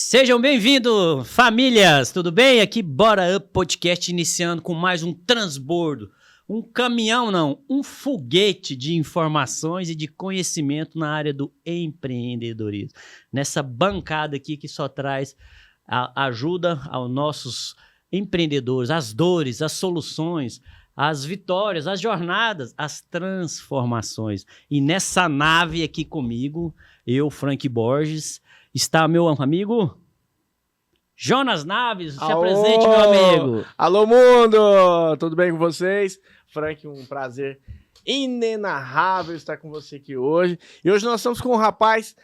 Sejam bem-vindos, famílias, tudo bem? Aqui Bora Up Podcast iniciando com mais um transbordo, um caminhão não, um foguete de informações e de conhecimento na área do empreendedorismo. Nessa bancada aqui que só traz ajuda aos nossos empreendedores, as dores, as soluções, as vitórias, as jornadas, as transformações. E nessa nave aqui comigo, eu, Frank Borges, está meu amigo Jonas Naves. Se apresente, meu amigo. Alô, mundo! Tudo bem com vocês? Frank, um prazer inenarrável estar com você aqui hoje. E hoje nós estamos com um rapaz,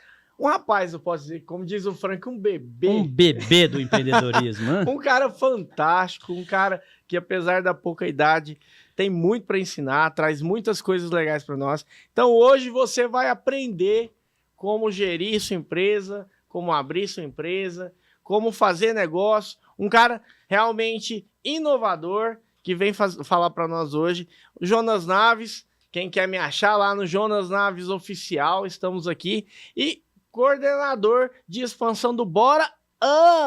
eu posso dizer, como diz o Frank, um bebê. Um bebê do empreendedorismo, né? Um cara fantástico, um cara que, apesar da pouca idade, tem muito para ensinar, traz muitas coisas legais para nós. Então, hoje você vai aprender como gerir sua empresa, como abrir sua empresa, como fazer negócio. Um cara realmente inovador que vem falar para nós hoje. O Jonas Naves, quem quer me achar lá no Jonas Naves Oficial, estamos aqui. E coordenador de expansão do Bora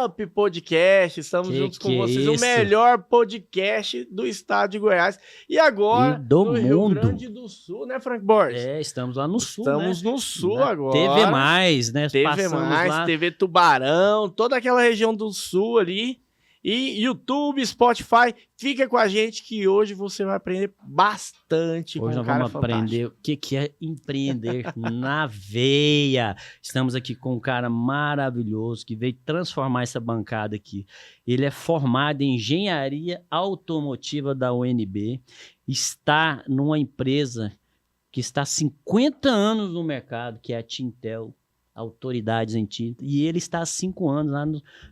Up Podcast. Estamos juntos com vocês. O melhor podcast do estado de Goiás. E agora, no Rio Grande do Sul, né, Frank Borges? É, estamos lá no Sul, Estamos no Sul agora. TV Mais, né? TV Mais, lá. TV Tubarão, toda aquela região do Sul ali. E YouTube, Spotify, fica com a gente que hoje você vai aprender bastante. Hoje nós vamos aprender o que é empreender na veia. Estamos aqui com um cara maravilhoso que veio transformar essa bancada aqui. Ele é formado em engenharia automotiva da UNB, está numa empresa que está há 50 anos no mercado, que é a Tintel. Autoridades em tinta, e ele está há 5 anos lá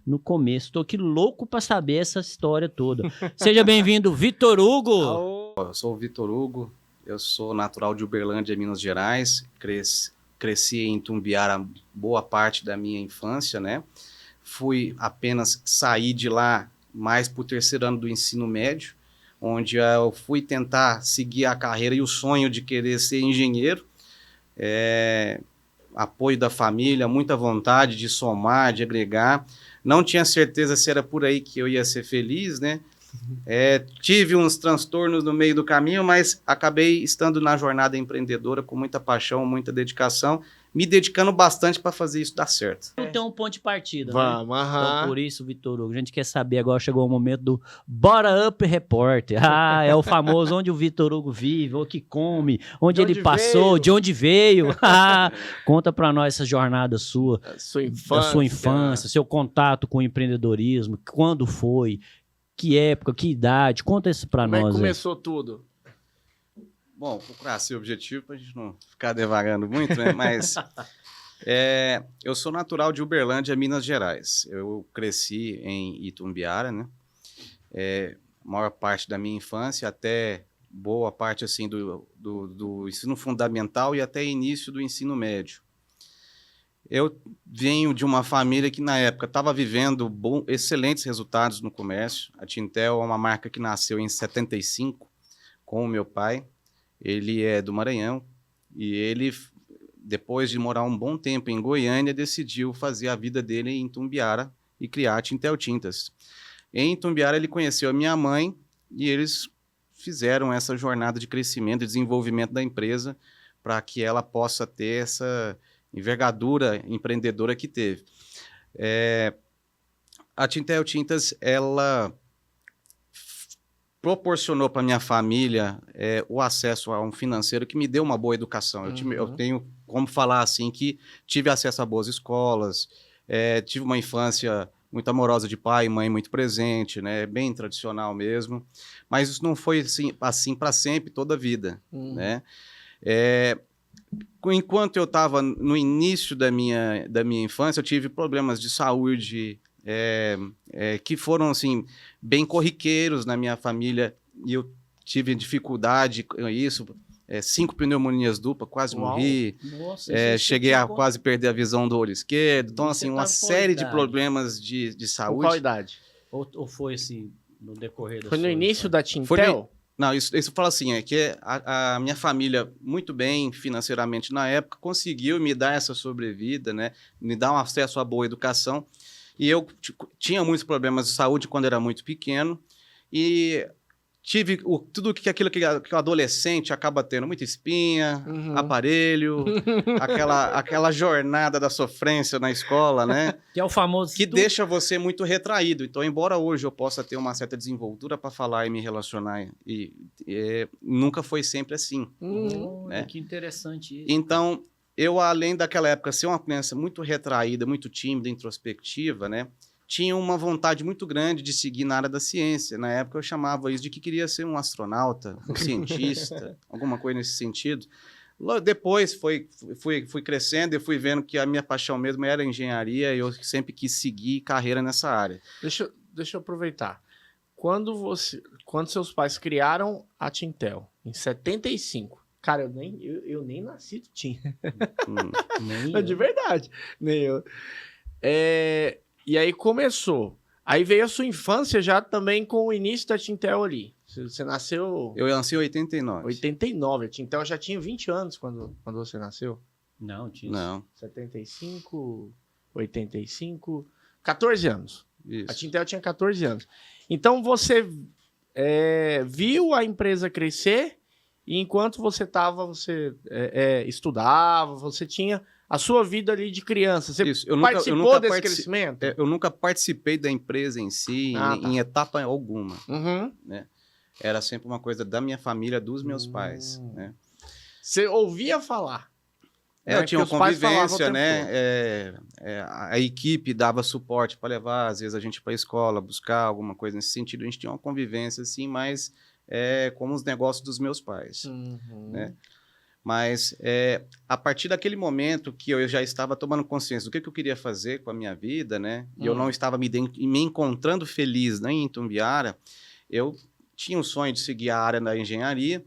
no começo. Estou aqui louco para saber essa história toda. Seja bem-vindo, Vitor Hugo. Eu sou o Vitor Hugo, eu sou natural de Uberlândia, Minas Gerais, cresci em Itumbiara boa parte da minha infância, né? Fui apenas sair de lá mais para o 3º ano do ensino médio, onde eu fui tentar seguir a carreira e o sonho de querer ser engenheiro. Apoio da família, muita vontade de somar, de agregar. Não tinha certeza se era por aí que eu ia ser feliz, né? Tive uns transtornos no meio do caminho, mas acabei estando na jornada empreendedora com muita paixão, muita dedicação, me dedicando bastante para fazer isso dar certo. Não tem um ponto de partida, Vamos, né? Então, por isso, Vitor Hugo, a gente quer saber agora, chegou o momento do Bora Up Repórter. Ah, é o famoso onde o Vitor Hugo vive, o que come, onde ele passou, de onde veio. Conta para nós essa jornada sua, da sua infância, seu contato com o empreendedorismo, quando foi, que época, que idade, conta isso para nós. Como é que começou tudo? Bom, procurar ser objetivo para a gente não ficar devagando muito, né? Mas eu sou natural de Uberlândia, Minas Gerais. Eu cresci em Itumbiara, né? Maior parte da minha infância, até boa parte assim do ensino fundamental e até início do ensino médio. Eu venho de uma família que, na época, estava vivendo excelentes resultados no comércio. A Tintel é uma marca que nasceu em 75 com o meu pai. Ele é do Maranhão e ele, depois de morar um bom tempo em Goiânia, decidiu fazer a vida dele em Itumbiara e criar a Tintel Tintas. Em Itumbiara, ele conheceu a minha mãe e eles fizeram essa jornada de crescimento e desenvolvimento da empresa para que ela possa ter essa envergadura empreendedora que teve. A Tintel Tintas, ela proporcionou para minha família o acesso a um financeiro que me deu uma boa educação. Eu tenho como falar assim que tive acesso a boas escolas, tive uma infância muito amorosa de pai e mãe, muito presente, né? Bem tradicional mesmo, mas isso não foi assim para sempre, toda a vida, né? Enquanto eu estava no início da minha infância, eu tive problemas de saúde que foram assim, bem corriqueiros na minha família, e eu tive dificuldade com isso, 5 pneumonias duplas, quase morri. Nossa, cheguei a quase perder a visão do olho esquerdo. Então, assim, uma série de problemas de saúde. Com qual idade? Ou foi assim, no decorrer da Foi no início da Tintel? Não, isso fala assim, que a minha família, muito bem financeiramente na época, conseguiu me dar essa sobrevida, né? Me dar um acesso à boa educação. E eu tinha muitos problemas de saúde quando era muito pequeno e tive tudo aquilo que o adolescente acaba tendo, muita espinha, aparelho, aquela jornada da sofrência na escola, né? Que é o famoso... Que deixa você muito retraído. Então, embora hoje eu possa ter uma certa desenvoltura para falar e me relacionar, nunca foi sempre assim. Né? Que interessante isso. Então, eu, além daquela época ser uma criança muito retraída, muito tímida, introspectiva, né? Tinha uma vontade muito grande de seguir na área da ciência. Na época eu chamava isso de que queria ser um astronauta, um cientista, alguma coisa nesse sentido. Depois fui crescendo e fui vendo que a minha paixão mesmo era engenharia e eu sempre quis seguir carreira nessa área. Deixa eu aproveitar. Quando seus pais criaram a Tintel, em 75, cara, eu nem nasci, tu tinha. De verdade. Nem eu. E aí começou. Aí veio a sua infância já também com o início da Tintel ali. Você nasceu... Eu nasci em 89. 89. A Tintel já tinha 20 anos quando você nasceu? Não, tinha. Não. 75, 85... 14 anos. Isso. A Tintel tinha 14 anos. Então você viu a empresa crescer e enquanto você estudava, você tinha... a sua vida ali de criança, você participou desse crescimento? Eu nunca participei da empresa em si, em etapa alguma. Né? Era sempre uma coisa da minha família, dos meus pais. Né? Você ouvia falar? Eu tinha uma convivência, né? A equipe dava suporte para levar, às vezes, a gente para a escola, buscar alguma coisa nesse sentido. A gente tinha uma convivência, assim, mas como os negócios dos meus pais. Né? Mas a partir daquele momento que eu já estava tomando consciência do que eu queria fazer com a minha vida, né? E eu não estava me encontrando feliz, né, em Itumbiara, eu tinha um sonho de seguir a área da engenharia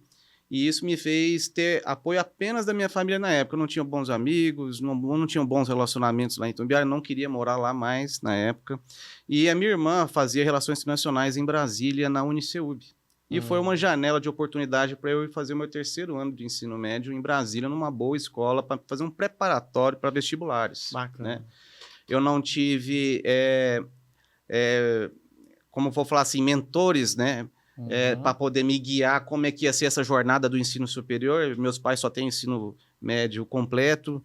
e isso me fez ter apoio apenas da minha família na época. Eu não tinha bons amigos, não tinha bons relacionamentos lá em Itumbiara, não queria morar lá mais na época. E a minha irmã fazia relações internacionais em Brasília, na Uniceub. E foi uma janela de oportunidade para eu ir fazer o meu 3º ano de ensino médio em Brasília, numa boa escola, para fazer um preparatório para vestibulares. Bacana. Né? Eu não tive, como vou falar assim, mentores, né? Para poder me guiar como é que ia ser essa jornada do ensino superior. Meus pais só têm ensino médio completo,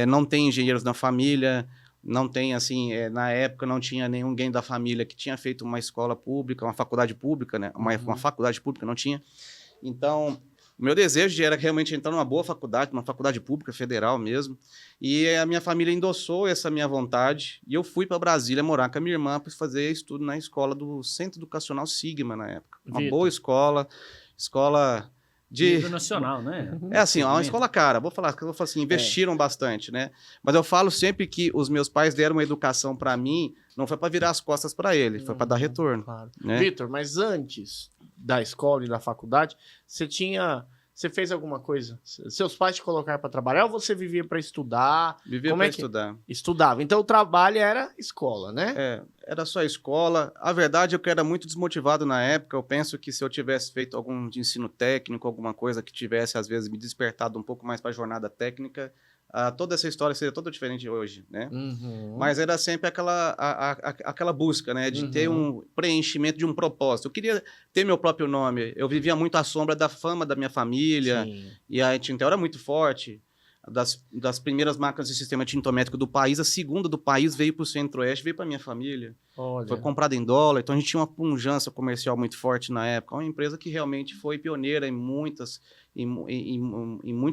não tem engenheiros na família. Não tem, assim, na época não tinha ninguém da família que tinha feito uma escola pública, uma faculdade pública, né? Uma faculdade pública não tinha. Então, o meu desejo era realmente entrar numa boa faculdade, uma faculdade pública, federal mesmo. E a minha família endossou essa minha vontade e eu fui para Brasília morar com a minha irmã para fazer estudo na escola do Centro Educacional Sigma, na época. Uma boa escola de nível nacional, né? É uma escola cara, vou falar assim, investiram bastante, né? Mas eu falo sempre que os meus pais deram uma educação para mim, não foi para virar as costas para ele, foi para dar retorno. Claro. Né? Vitor, mas antes da escola e da faculdade, você fez alguma coisa? Seus pais te colocaram para trabalhar ou você vivia para estudar? Vivia para estudar. Estudava. Então o trabalho era escola, né? Era só escola. A verdade é que eu era muito desmotivado na época. Eu penso que se eu tivesse feito algum de ensino técnico, alguma coisa que tivesse, às vezes, me despertado um pouco mais para a jornada técnica, toda essa história seria toda diferente hoje, né? Mas era sempre aquela busca, né? De ter um preenchimento de um propósito. Eu queria ter meu próprio nome. Eu vivia muito à sombra da fama da minha família. Sim. E a Tintel era muito forte. Das primeiras máquinas de sistema tintométrico do país, a segunda do país veio para o Centro-Oeste, veio para minha família. Olha. Foi comprada em dólar, então a gente tinha uma pujança comercial muito forte na época. Uma empresa que realmente foi pioneira em muitos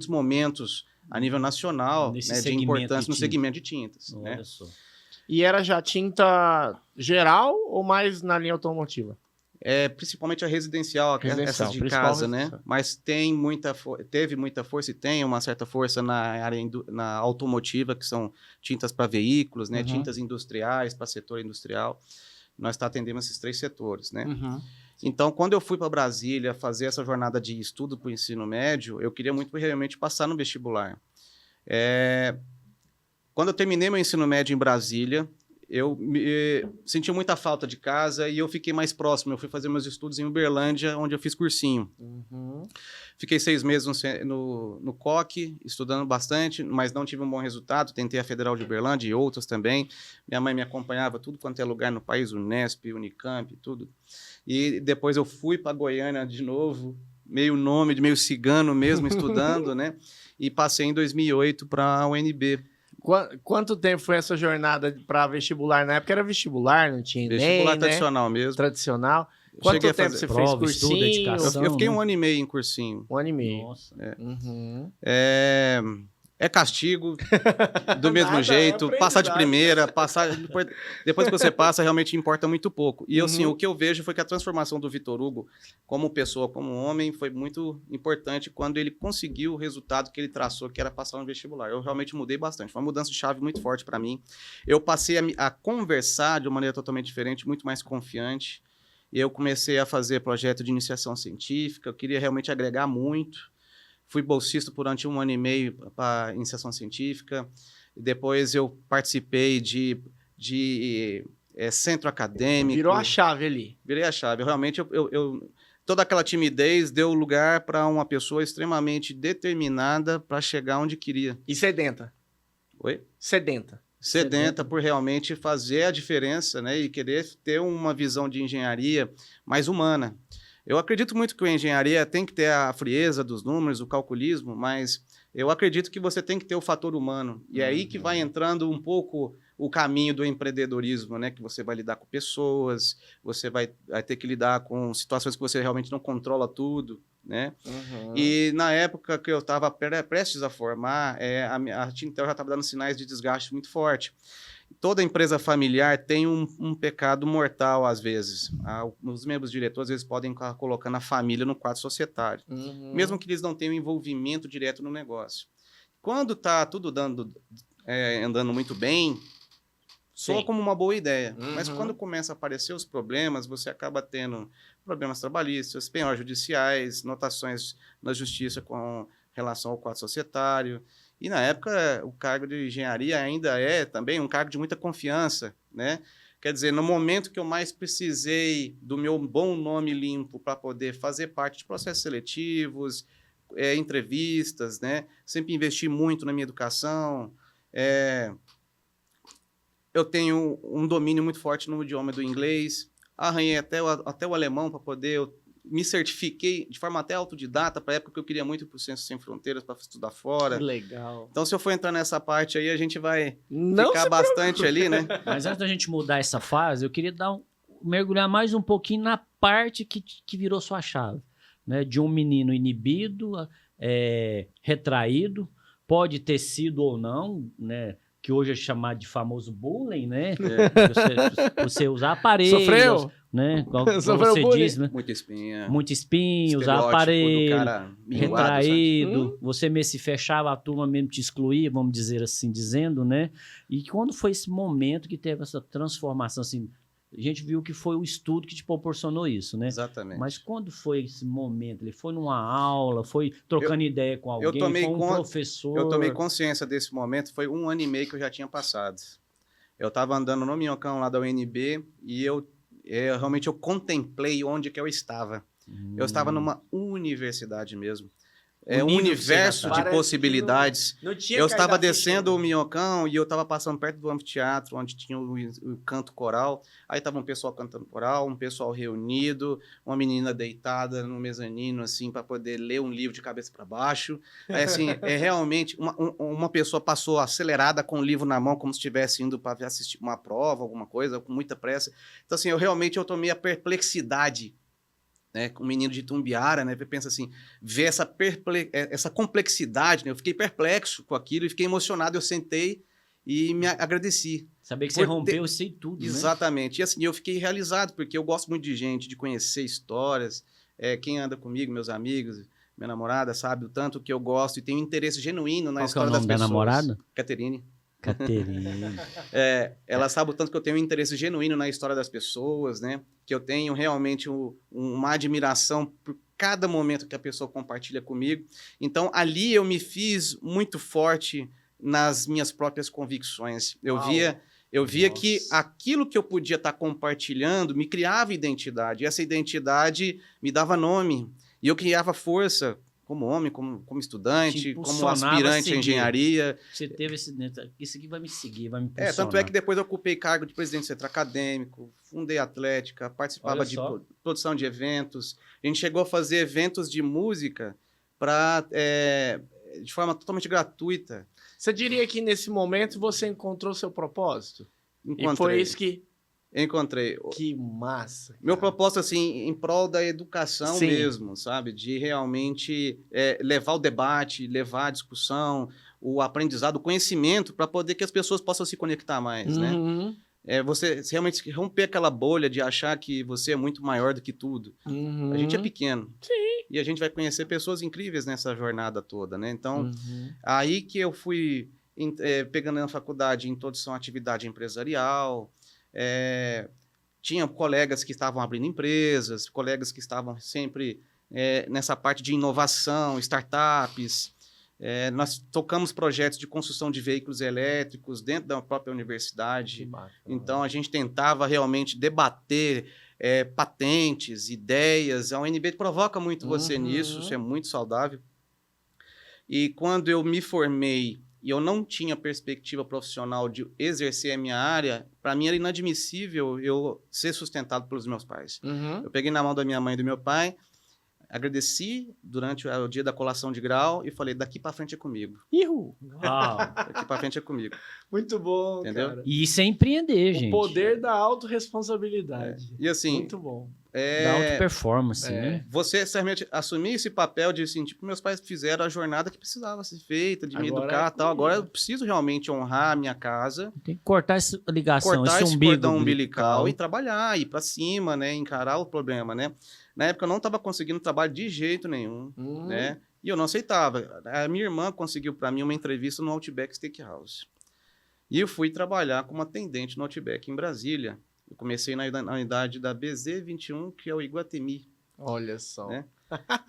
momentos a nível nacional, né, de importância no segmento de tintas. Né? E era já tinta geral ou mais na linha automotiva? Principalmente a residencial, essas de casa, né? Mas teve muita força e tem uma certa força na área na automotiva, que são tintas para veículos, né? Tintas industriais para setor industrial. Nós atendendo esses 3 setores, né? Então, quando eu fui para Brasília fazer essa jornada de estudo para o ensino médio, eu queria muito realmente passar no vestibular. Quando eu terminei meu ensino médio em Brasília, eu senti muita falta de casa e eu fiquei mais próximo. Eu fui fazer meus estudos em Uberlândia, onde eu fiz cursinho. Fiquei 6 meses no COC, estudando bastante, mas não tive um bom resultado. Tentei a Federal de Uberlândia e outras também. Minha mãe me acompanhava tudo quanto é lugar no país, Unesp, Unicamp, tudo. E depois eu fui para Goiânia de novo, meio nômade, meio cigano mesmo, estudando, né? E passei em 2008 para a UNB. Quanto tempo foi essa jornada para vestibular? Na época era vestibular, não tinha Enem, Vestibular né? tradicional mesmo. Tradicional. Quanto tempo você fez prova, cursinho? estudo, dedicação. Eu fiquei né? 1 ano e meio em cursinho. 1 ano e meio. Nossa. É castigo, do mesmo Nada, jeito, é passar de aprendizado. primeira, depois que você passa, realmente importa muito pouco. E assim, o que eu vejo foi que a transformação do Vitor Hugo, como pessoa, como homem, foi muito importante quando ele conseguiu o resultado que ele traçou, que era passar no vestibular. Eu realmente mudei bastante, foi uma mudança de chave muito forte para mim. Eu passei a conversar de uma maneira totalmente diferente, muito mais confiante. E eu comecei a fazer projeto de iniciação científica, eu queria realmente agregar muito. Fui bolsista durante 1 ano e meio para iniciação científica. Depois eu participei de centro acadêmico. Virou a chave ali. Virei a chave. Realmente, toda aquela timidez deu lugar para uma pessoa extremamente determinada para chegar onde queria. E sedenta. Oi? Sedenta. Por realmente fazer a diferença, né? E querer ter uma visão de engenharia mais humana. Eu acredito muito que a engenharia tem que ter a frieza dos números, o calculismo, mas eu acredito que você tem que ter o fator humano. E é aí que vai entrando um pouco o caminho do empreendedorismo, né? Que você vai lidar com pessoas, você vai ter que lidar com situações que você realmente não controla tudo, né? E na época que eu estava prestes a formar, a Tintel já estava dando sinais de desgaste muito forte. Toda empresa familiar tem um pecado mortal, às vezes. Os membros diretores, às vezes, podem estar colocando a família no quadro societário, mesmo que eles não tenham envolvimento direto no negócio. Quando está tudo andando muito bem, soa como uma boa ideia. Mas quando começa a aparecer os problemas, você acaba tendo problemas trabalhistas, penhores judiciais, notações na justiça com relação ao quadro societário. E, na época, o cargo de engenharia ainda é também um cargo de muita confiança, né? Quer dizer, no momento que eu mais precisei do meu bom nome limpo para poder fazer parte de processos seletivos, entrevistas, né? Sempre investi muito na minha educação. Eu tenho um domínio muito forte no idioma do inglês. Arranhei até o alemão para poder... Eu me certifiquei de forma até autodidata, para a época que eu queria muito ir para o Ciências Sem Fronteiras, para estudar fora. Que legal. Então, se eu for entrar nessa parte aí, a gente vai ficar bastante ali, né? Mas antes da gente mudar essa fase, eu queria mergulhar mais um pouquinho na parte que virou sua chave, né? De um menino inibido, retraído, pode ter sido ou não, né? Que hoje é chamado de famoso bullying, né? Você usar aparelhos. Sofreu? Né? Como Sofreu você bullying? diz, né? Muita espinha. Usar aparelho, do cara minguado, retraído. Você mesmo se fechava, a turma mesmo te excluía, vamos dizer assim, dizendo, né? E quando foi esse momento que teve essa transformação, assim, a gente viu que foi o estudo que te proporcionou isso, né? Exatamente. Mas quando foi esse momento? Ele foi numa aula, foi trocando ideia com alguém, foi um professor? Eu tomei consciência desse momento, foi 1 ano e meio que eu já tinha passado. Eu estava andando no Minhocão lá da UNB e realmente eu contemplei onde que eu estava. Eu estava numa universidade mesmo. Um universo de possibilidades. Eu estava descendo o Minhocão e eu estava passando perto do anfiteatro, onde tinha o canto coral. Aí estava um pessoal cantando coral, um pessoal reunido, uma menina deitada no mezanino, assim, para poder ler um livro de cabeça para baixo. Aí, assim, realmente, uma pessoa passou acelerada com o livro na mão, como se estivesse indo para assistir uma prova, alguma coisa, com muita pressa. Então, assim, eu tomei a perplexidade, né, um menino de Itumbiara, né, pensa assim, ver essa complexidade, né, eu fiquei perplexo com aquilo e fiquei emocionado, eu sentei e me agradeci. Saber que você rompeu isso e tudo, Exatamente, né? E assim, eu fiquei realizado, porque eu gosto muito de gente, de conhecer histórias, quem anda comigo, meus amigos, minha namorada, sabe o tanto que eu gosto e tenho um interesse genuíno na história das pessoas. Qual é o nome da namorada? Caterine. Caterine. Ela sabe o tanto que eu tenho um interesse genuíno na história das pessoas, né? Que eu tenho realmente uma admiração por cada momento que a pessoa compartilha comigo. Então, ali eu me fiz muito forte nas minhas próprias convicções. Eu Eu via Nossa. que aquilo que eu podia estar compartilhando me criava identidade. E essa identidade me dava nome. E eu criava força como homem, como Te estudante, como impulsionava a aspirante à seguir. engenharia. Você teve isso aqui vai me seguir, vai me impulsionar. Tanto é que depois eu ocupei cargo de presidente do centro acadêmico, fundei a Atlética, participava Olha de só. produção de eventos. A gente chegou a fazer eventos de música de forma totalmente gratuita. Você diria que nesse momento você encontrou seu propósito? E foi isso que... Encontrei. Que massa. Meu cara. propósito, assim, em prol da educação Sim. mesmo, sabe? De realmente levar o debate, levar a discussão, o aprendizado, o conhecimento, para poder que as pessoas possam se conectar mais, né? Uhum. Você realmente romper aquela bolha de achar que você é muito maior do que tudo. Uhum. A gente é pequeno. Sim. E a gente vai conhecer pessoas incríveis nessa jornada toda, né? Então, Uhum. aí que eu fui pegando na faculdade introdução à atividade empresarial, tinha colegas que estavam abrindo empresas, colegas que estavam sempre nessa parte de inovação, startups. Nós tocamos projetos de construção de veículos elétricos dentro da própria universidade. Que bacana. Então, a gente tentava realmente debater patentes, ideias. A UNB provoca muito você nisso, isso é muito saudável. E quando eu me formei e eu não tinha perspectiva profissional de exercer a minha área, para mim era inadmissível eu ser sustentado pelos meus pais. Uhum. Eu peguei na mão da minha mãe e do meu pai, agradeci durante o dia da colação de grau e falei, daqui para frente é comigo. Ihu. Uau. Daqui para frente é comigo. Muito bom, Entendeu? cara. E isso é empreender, O gente. poder da autorresponsabilidade. E assim, Muito bom. Da auto-performance, É. né? você realmente assumir esse papel de assim, tipo, meus pais fizeram a jornada que precisava ser feita, de me Agora educar é e tal. comigo. Agora eu preciso realmente honrar a minha casa, Tem que cortar essa ligação, cortar esse esse umbigo cordão umbilical e trabalhar, ir para cima, né? Encarar o problema, né? Na época eu não estava conseguindo trabalho de jeito nenhum, né? E eu não aceitava. A minha irmã conseguiu para mim uma entrevista no Outback Steakhouse. E eu fui trabalhar como atendente no Outback em Brasília. Eu comecei na unidade da BZ21, que é o Iguatemi. Olha só. Né?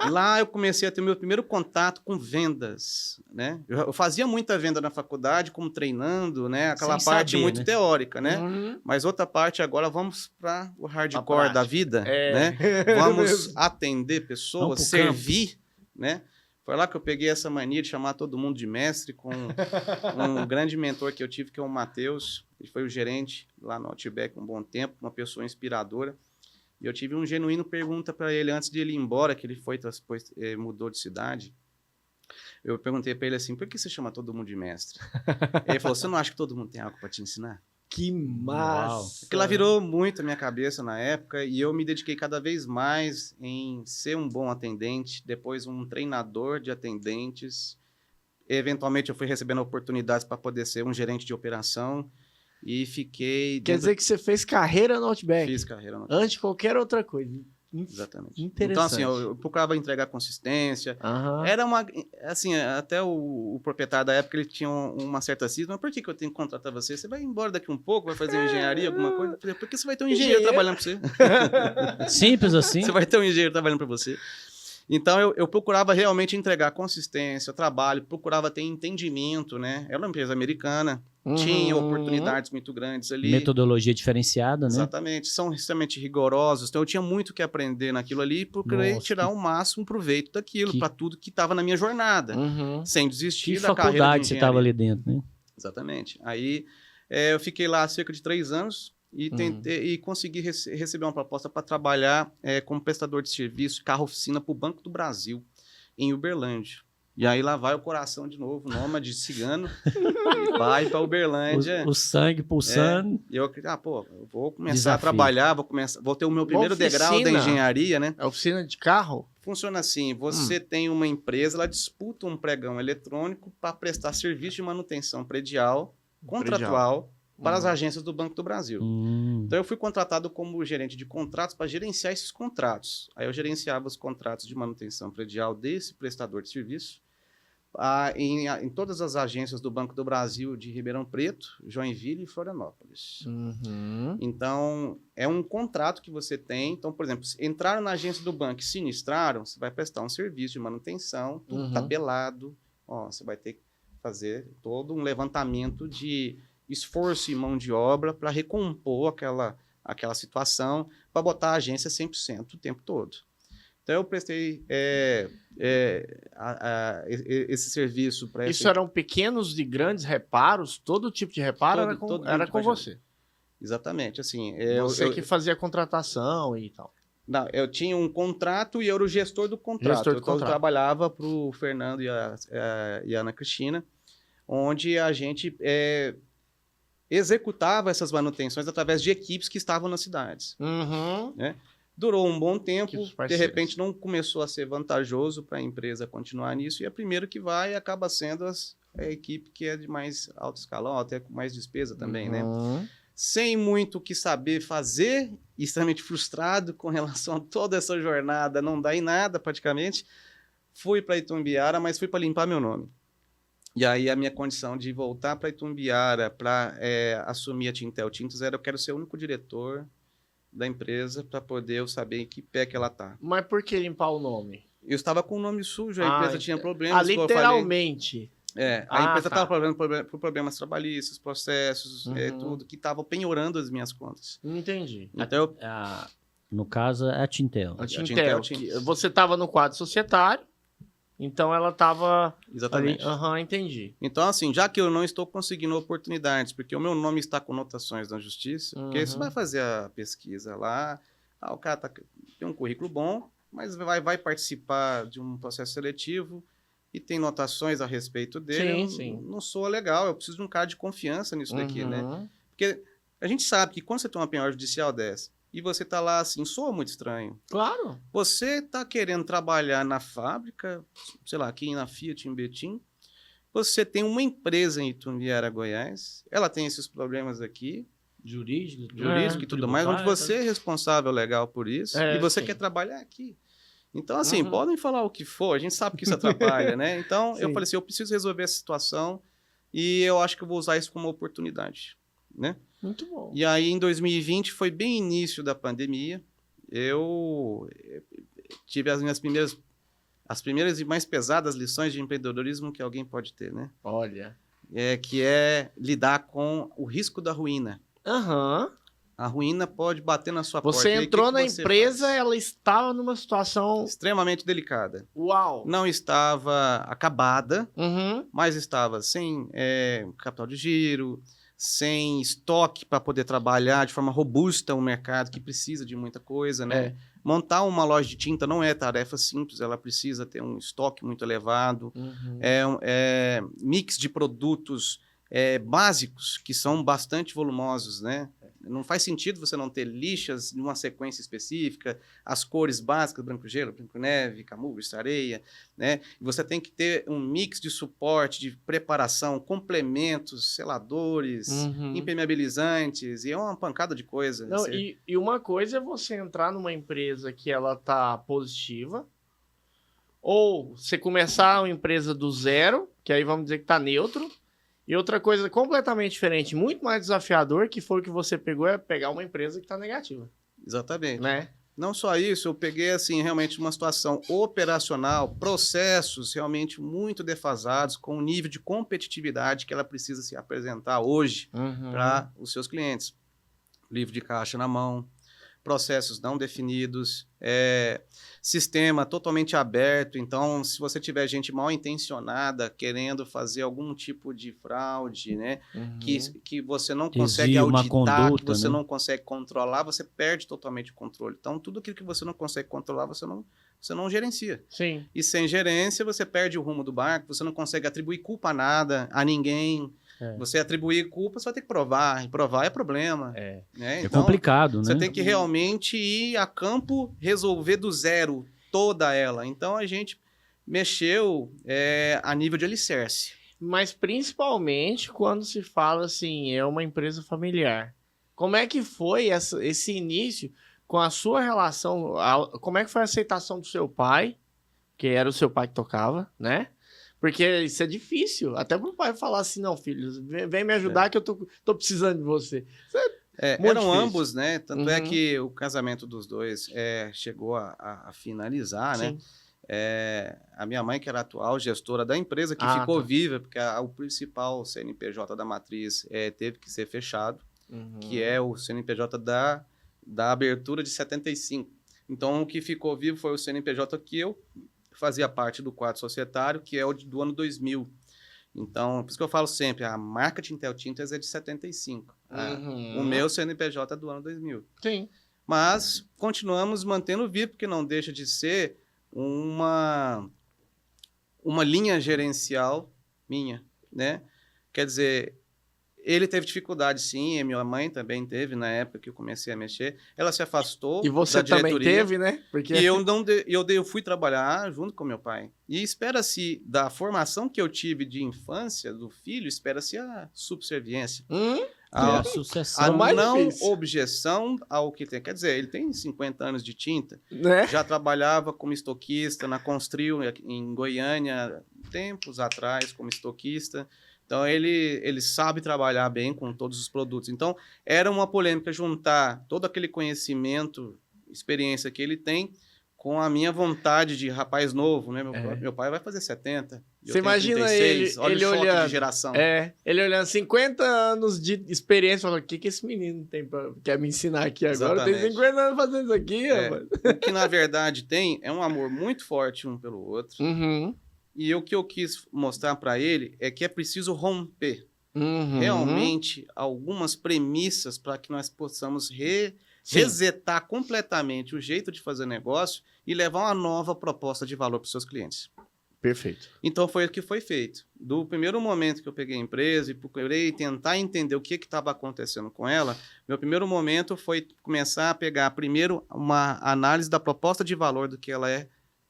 Lá eu comecei a ter meu primeiro contato com vendas, né? Eu fazia muita venda na faculdade, como treinando, né? Aquela Sem parte saber, muito né? teórica, né? Uhum. Mas outra parte agora vamos para o hardcore prática. da vida, É. né? Vamos atender pessoas, Vamos pro servir, né? Foi lá que eu peguei essa mania de chamar todo mundo de mestre com um grande mentor que eu tive, que é o Matheus. Ele foi o gerente lá no Outback um bom tempo, uma pessoa inspiradora. E eu tive um genuíno pergunta para ele antes de ele ir embora, que ele foi, depois mudou de cidade. Eu perguntei para ele assim, por que você chama todo mundo de mestre? Ele falou, você não acha que todo mundo tem algo para te ensinar? Que massa. Aquilo lá virou muito a minha cabeça na época e eu me dediquei cada vez mais em ser um bom atendente, depois um treinador de atendentes. Eventualmente eu fui recebendo oportunidades para poder ser um gerente de operação e fiquei... Quer dizer que você fez carreira no Outback? Fiz carreira no Antes de qualquer outra coisa. Exatamente. Interessante. Então, assim, eu procurava entregar consistência. Aham. Era uma... Assim, até o proprietário da época, ele tinha uma certa cisma. Mas por que eu tenho que contratar você? Você vai embora daqui um pouco, vai fazer engenharia, alguma coisa? Eu falei, porque você vai ter um engenheiro trabalhando para você. Simples assim. Você vai ter um engenheiro trabalhando para você. Então, eu procurava realmente entregar consistência, trabalho, procurava ter entendimento, né? Era uma empresa americana, tinha oportunidades muito grandes ali. Metodologia diferenciada, né? Exatamente, são extremamente rigorosos. Então, eu tinha muito que aprender naquilo ali e procurei Nossa, tirar o máximo proveito daquilo, para tudo que estava na minha jornada, sem desistir Que da carreira de faculdade você estava engenharia. ali dentro, né? Exatamente. Aí, eu fiquei lá há cerca de 3 anos e consegui receber uma proposta para trabalhar como prestador de serviço, carro-oficina para o Banco do Brasil, em Uberlândia. E aí lá vai o coração de novo, nômade cigano, e vai para Uberlândia. O sangue pulsando. E eu vou começar Desafio. a trabalhar, vou ter o meu primeiro degrau da oficina. engenharia, né? É oficina de carro? Funciona assim, você tem uma empresa, ela disputa um pregão eletrônico para prestar serviço de manutenção predial, contratual, para as agências do Banco do Brasil. Então, eu fui contratado como gerente de contratos para gerenciar esses contratos. Aí, eu gerenciava os contratos de manutenção predial desse prestador de serviço em todas as agências do Banco do Brasil de Ribeirão Preto, Joinville e Florianópolis. Então, é um contrato que você tem. Então, por exemplo, se entraram na agência do banco e sinistraram, você vai prestar um serviço de manutenção, tudo tabelado. Ó, você vai ter que fazer todo um levantamento de esforço e mão de obra para recompor aquela situação, para botar a agência 100% o tempo todo. Então, eu prestei esse serviço para... Isso eram pequenos e grandes reparos? Todo tipo de reparo era com você? Exatamente, assim... Você que fazia a contratação e tal. Não, eu tinha um contrato e eu era o gestor do contrato. Eu trabalhava para o Fernando e a Ana Cristina, onde a gente executava essas manutenções através de equipes que estavam nas cidades. Uhum. Né? Durou um bom tempo, de repente não começou a ser vantajoso para a empresa continuar nisso, e a primeira que vai acaba sendo a equipe que é de mais alto escalão, até com mais despesa também, né? Sem muito o que saber fazer, extremamente frustrado com relação a toda essa jornada, não dá em nada praticamente, fui para Itumbiara, mas fui para limpar meu nome. E aí a minha condição de voltar para Itumbiara para assumir a Tintel Tintas era: eu quero ser o único diretor da empresa para poder eu saber em que pé que ela tá. Mas por que limpar o nome? Eu estava com o nome sujo, a empresa tinha problemas. Literalmente. A empresa estava por problemas trabalhistas, processos, tudo, que estava penhorando as minhas contas. Entendi. Então, no caso, é a Tintel. A Tintel. Você estava no quadro societário, então ela estava... Exatamente. Entendi. Então, assim, já que eu não estou conseguindo oportunidades, porque o meu nome está com notações na justiça, porque você vai fazer a pesquisa lá, o cara tem um currículo bom, mas vai participar de um processo seletivo e tem notações a respeito dele. Sim. Não sou legal, eu preciso de um cara de confiança nisso daqui, né? Porque a gente sabe que quando você tem uma penhora judicial dessa, e você tá lá assim, soa muito estranho. Claro. Você tá querendo trabalhar na fábrica, sei lá, aqui na Fiat, em Betim, você tem uma empresa em Itumbiara, Goiás, ela tem esses problemas aqui, jurídico e tudo mais, onde você é responsável legal por isso, e você quer trabalhar aqui. Então, assim, podem falar o que for, a gente sabe que isso atrapalha, né? Então, eu falei assim, eu preciso resolver essa situação e eu acho que eu vou usar isso como uma oportunidade, né? Muito bom. E aí, em 2020, foi bem início da pandemia, eu tive as primeiras e mais pesadas lições de empreendedorismo que alguém pode ter, né? Olha. Que é lidar com o risco da ruína. A ruína pode bater na sua porta. Você entrou na empresa, ela estava numa situação... extremamente delicada. Uau! Não estava acabada, mas estava sem capital de giro, sem estoque para poder trabalhar de forma robusta um mercado que precisa de muita coisa, né? Montar uma loja de tinta não é tarefa simples, ela precisa ter um estoque muito elevado, mix de produtos básicos que são bastante volumosos, né? Não faz sentido você não ter lixas numa sequência específica, as cores básicas, branco gelo, branco neve, camurça, areia, né? E você tem que ter um mix de suporte, de preparação, complementos, seladores, impermeabilizantes, e é uma pancada de coisa. Não, e uma coisa é você entrar numa empresa que ela tá positiva, ou você começar uma empresa do zero, que aí vamos dizer que tá neutro. E outra coisa completamente diferente, muito mais desafiador, que foi o que você pegou, é pegar uma empresa que está negativa. Exatamente. Né? Não só isso, eu peguei, assim, realmente uma situação operacional, processos realmente muito defasados, com o nível de competitividade que ela precisa se apresentar hoje para os seus clientes. Livro de caixa na mão, processos não definidos, sistema totalmente aberto. Então, se você tiver gente mal intencionada querendo fazer algum tipo de fraude, né, que você não consegue auditar, que você não consegue controlar, você perde totalmente o controle. Então, tudo aquilo que você não consegue controlar, você não gerencia. Sim. E sem gerência, você perde o rumo do barco, você não consegue atribuir culpa a nada, a ninguém. Você atribuir culpa, você vai ter que provar. E provar é problema. Né? Então, complicado, né? Você tem que realmente ir a campo, resolver do zero toda ela. Então, a gente mexeu a nível de alicerce. Mas, principalmente, quando se fala assim, é uma empresa familiar. Como é que foi esse início com a sua relação? Como é que foi a aceitação do seu pai? Que era o seu pai que tocava, né? Porque isso é difícil. Até pro pai falar assim, não, filho, vem me ajudar que eu tô precisando de você. Eram difícil. ambos, né? Tanto é que o casamento dos dois chegou a finalizar, Sim. né? a minha mãe, que era a atual gestora da empresa, que ficou viva, porque o principal CNPJ da matriz teve que ser fechado, que é o CNPJ da abertura de 75. Então, o que ficou vivo foi o CNPJ que eu fazia parte do quadro societário, que é o do ano 2000. Então, por isso que eu falo sempre, a marca Tintel Tintas é de 75. O meu CNPJ é do ano 2000. Sim. Mas continuamos mantendo vivo, porque não deixa de ser uma linha gerencial minha, né? Quer dizer, ele teve dificuldade, sim, e minha mãe também teve, na época que eu comecei a mexer. Ela se afastou. E você também teve, né? Porque... E eu fui trabalhar junto com meu pai. E espera-se, da formação que eu tive de infância do filho, espera-se a subserviência. A sucessão. não objeção ao que tem. Quer dizer, ele tem 50 anos de tinta, né? Já trabalhava como estoquista na Constril, em Goiânia, tempos atrás, como estoquista. Então, ele sabe trabalhar bem com todos os produtos. Então, era uma polêmica juntar todo aquele conhecimento, experiência que ele tem, com a minha vontade de rapaz novo, né? Meu pai vai fazer 70. Você imagina 36, ele olhando, de geração. Ele olhando 50 anos de experiência, falando, o que esse menino quer me ensinar aqui agora? Exatamente. Tem 50 anos fazendo isso aqui, rapaz. O que, na verdade, tem é um amor muito forte um pelo outro. E o que eu quis mostrar para ele é que é preciso romper realmente algumas premissas para que nós possamos resetar completamente o jeito de fazer negócio e levar uma nova proposta de valor para os seus clientes. Perfeito. Então, foi o que foi feito. Do primeiro momento que eu peguei a empresa e procurei tentar entender o que estava acontecendo com ela, meu primeiro momento foi começar a pegar primeiro uma análise da proposta de valor do que ela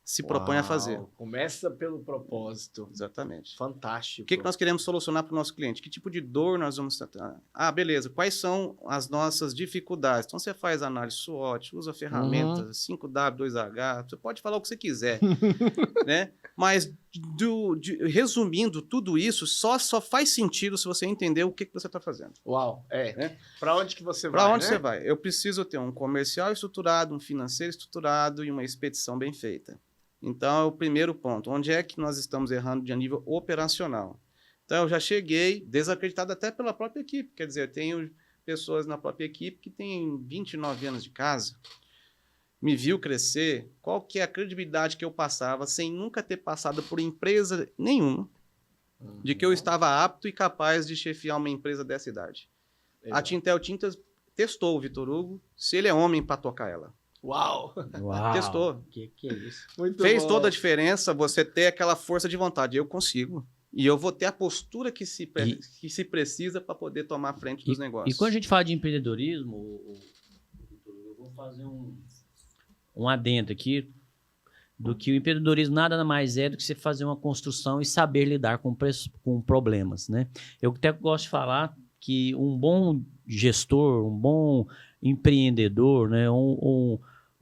se propõe a fazer. Começa pelo propósito. Exatamente. Fantástico. O que nós queremos solucionar para o nosso cliente? Que tipo de dor nós vamos tratar? Beleza. Quais são as nossas dificuldades? Então, você faz análise SWOT, usa ferramentas 5W, 2H, você pode falar o que você quiser, né? Mas, resumindo tudo isso, só faz sentido se você entender o que você está fazendo. Uau, né? Para onde que você vai, Para onde você vai? Eu preciso ter um comercial estruturado, um financeiro estruturado e uma expedição bem feita. Então, é o primeiro ponto. Onde é que nós estamos errando de nível operacional? Então, eu já cheguei desacreditado até pela própria equipe. Quer dizer, eu tenho pessoas na própria equipe que têm 29 anos de casa, me viu crescer. Qual que é a credibilidade que eu passava sem nunca ter passado por empresa nenhuma, de que eu estava apto e capaz de chefiar uma empresa dessa idade? A Tintel Tintas testou o Vitor Hugo, se ele é homem para tocar ela. Uau! Testou. Que é isso? Muito Fez bom. toda a diferença você ter aquela força de vontade. Eu consigo. E eu vou ter a postura que se precisa para poder tomar a frente dos negócios. E quando a gente fala de empreendedorismo, eu vou fazer um adendo aqui do que o empreendedorismo nada mais é do que você fazer uma construção e saber lidar com problemas, né? Eu até gosto de falar que um bom gestor, um bom empreendedor, né?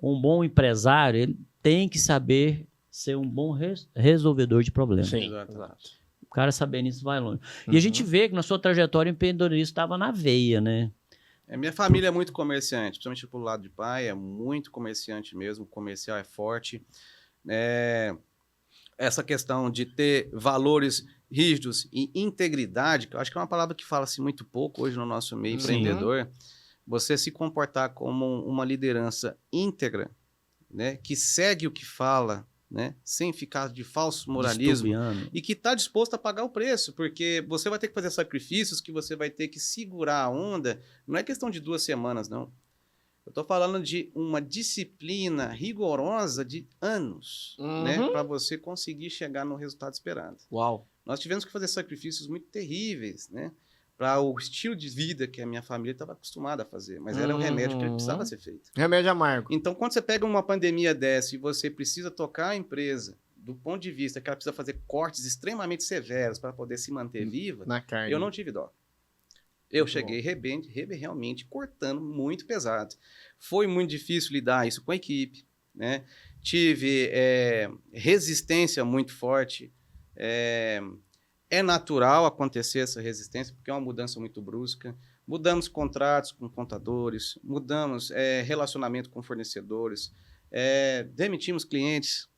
Um bom empresário, ele tem que saber ser um bom resolvedor de problemas. Sim, exato. O cara sabendo isso vai longe. E a gente vê que na sua trajetória o empreendedorismo estava na veia, né? Minha família é muito comerciante, principalmente pelo lado de pai, é muito comerciante mesmo, o comercial é forte. Essa questão de ter valores rígidos e integridade, que eu acho que é uma palavra que fala-se muito pouco hoje no nosso meio empreendedor, você se comportar como uma liderança íntegra, né, que segue o que fala, né, sem ficar de falso moralismo, e que está disposto a pagar o preço, porque você vai ter que fazer sacrifícios, que você vai ter que segurar a onda. Não é questão de 2 semanas, não. Eu estou falando de uma disciplina rigorosa de anos, né, para você conseguir chegar no resultado esperado. Uau! Nós tivemos que fazer sacrifícios muito terríveis, né, para o estilo de vida que a minha família estava acostumada a fazer, mas era um remédio que precisava ser feito. Remédio amargo. Então, quando você pega uma pandemia dessa e você precisa tocar a empresa do ponto de vista que ela precisa fazer cortes extremamente severos para poder se manter viva, na carne. Eu não tive dó. Eu cheguei realmente cortando muito pesado. Foi muito difícil lidar isso com a equipe, né? Tive resistência muito forte. É natural acontecer essa resistência, porque é uma mudança muito brusca. Mudamos contratos com contadores, mudamos relacionamento com fornecedores, demitimos clientes,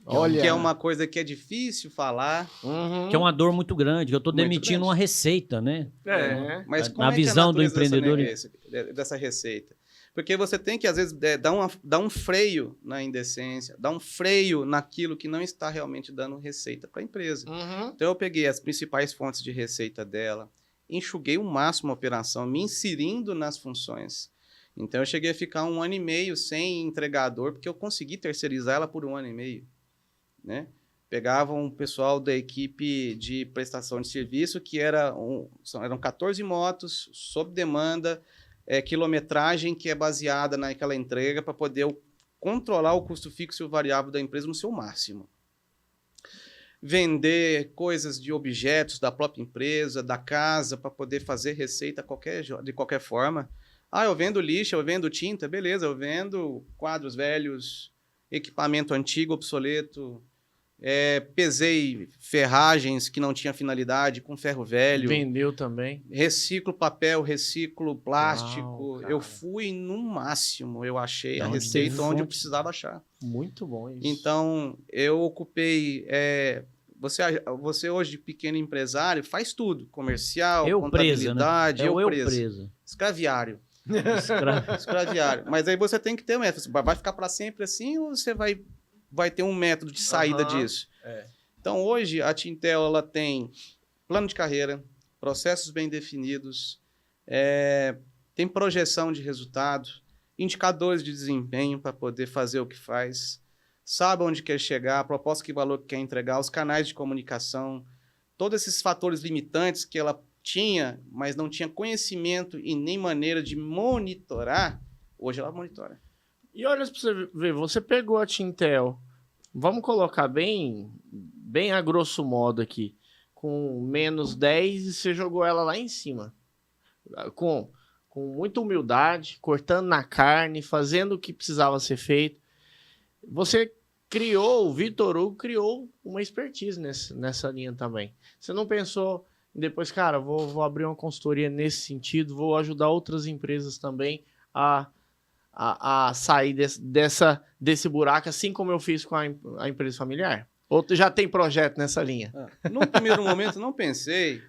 Olha. Que é uma coisa que é difícil falar. Uhum. Que é uma dor muito grande, que eu tô Muito demitindo grande. uma receita, né? Mas Na como é que é a visão do natureza empreendedor- dessa receita? Porque você tem que, às vezes, dar um freio na indecência, dar um freio naquilo que não está realmente dando receita para a empresa. Uhum. Então, eu peguei as principais fontes de receita dela, enxuguei o máximo a operação, me inserindo nas funções. Então, eu cheguei a ficar 1 ano e meio sem entregador, porque eu consegui terceirizar ela por 1 ano e meio. Né? Pegava um pessoal da equipe de prestação de serviço, que eram 14 motos, sob demanda, quilometragem que é baseada naquela entrega para poder controlar o custo fixo e o variável da empresa no seu máximo. Vender coisas de objetos da própria empresa, da casa, para poder fazer receita de qualquer forma. Ah, eu vendo lixo, eu vendo tinta, beleza, eu vendo quadros velhos, equipamento antigo, obsoleto, pesei ferragens que não tinham finalidade com ferro velho. Vendeu também. Reciclo papel, reciclo plástico. Uau, Eu fui no máximo, eu achei a Onde receita teve onde eu fonte. precisava achar. Muito bom isso. Então, eu ocupei... Você hoje, pequeno empresário, faz tudo. Comercial, Eu presa, né? contabilidade, É o eu presa. presa. Escraviário. Escra- Escraviário. Mas aí você tem que ter um método. Vai ficar para sempre assim ou você vai ter um método de saída Aham. disso? É. Então, hoje, a Tintel ela tem plano de carreira, processos bem definidos, tem projeção de resultado, indicadores de desempenho para poder fazer o que faz, sabe onde quer chegar, a proposta que valor que quer entregar, os canais de comunicação, todos esses fatores limitantes que ela tinha, mas não tinha conhecimento e nem maneira de monitorar, hoje ela monitora. E olha pra você ver, você pegou a Tintel, vamos colocar bem a grosso modo aqui, com menos 10 e você jogou ela lá em cima. Com muita humildade, cortando na carne, fazendo o que precisava ser feito. Você o Vitor Hugo criou uma expertise nessa linha também. Você não pensou depois, cara, vou abrir uma consultoria nesse sentido, vou ajudar outras empresas também a sair desse buraco, assim como eu fiz com a empresa familiar? Ou tu já tem projeto nessa linha? Num primeiro momento, não pensei.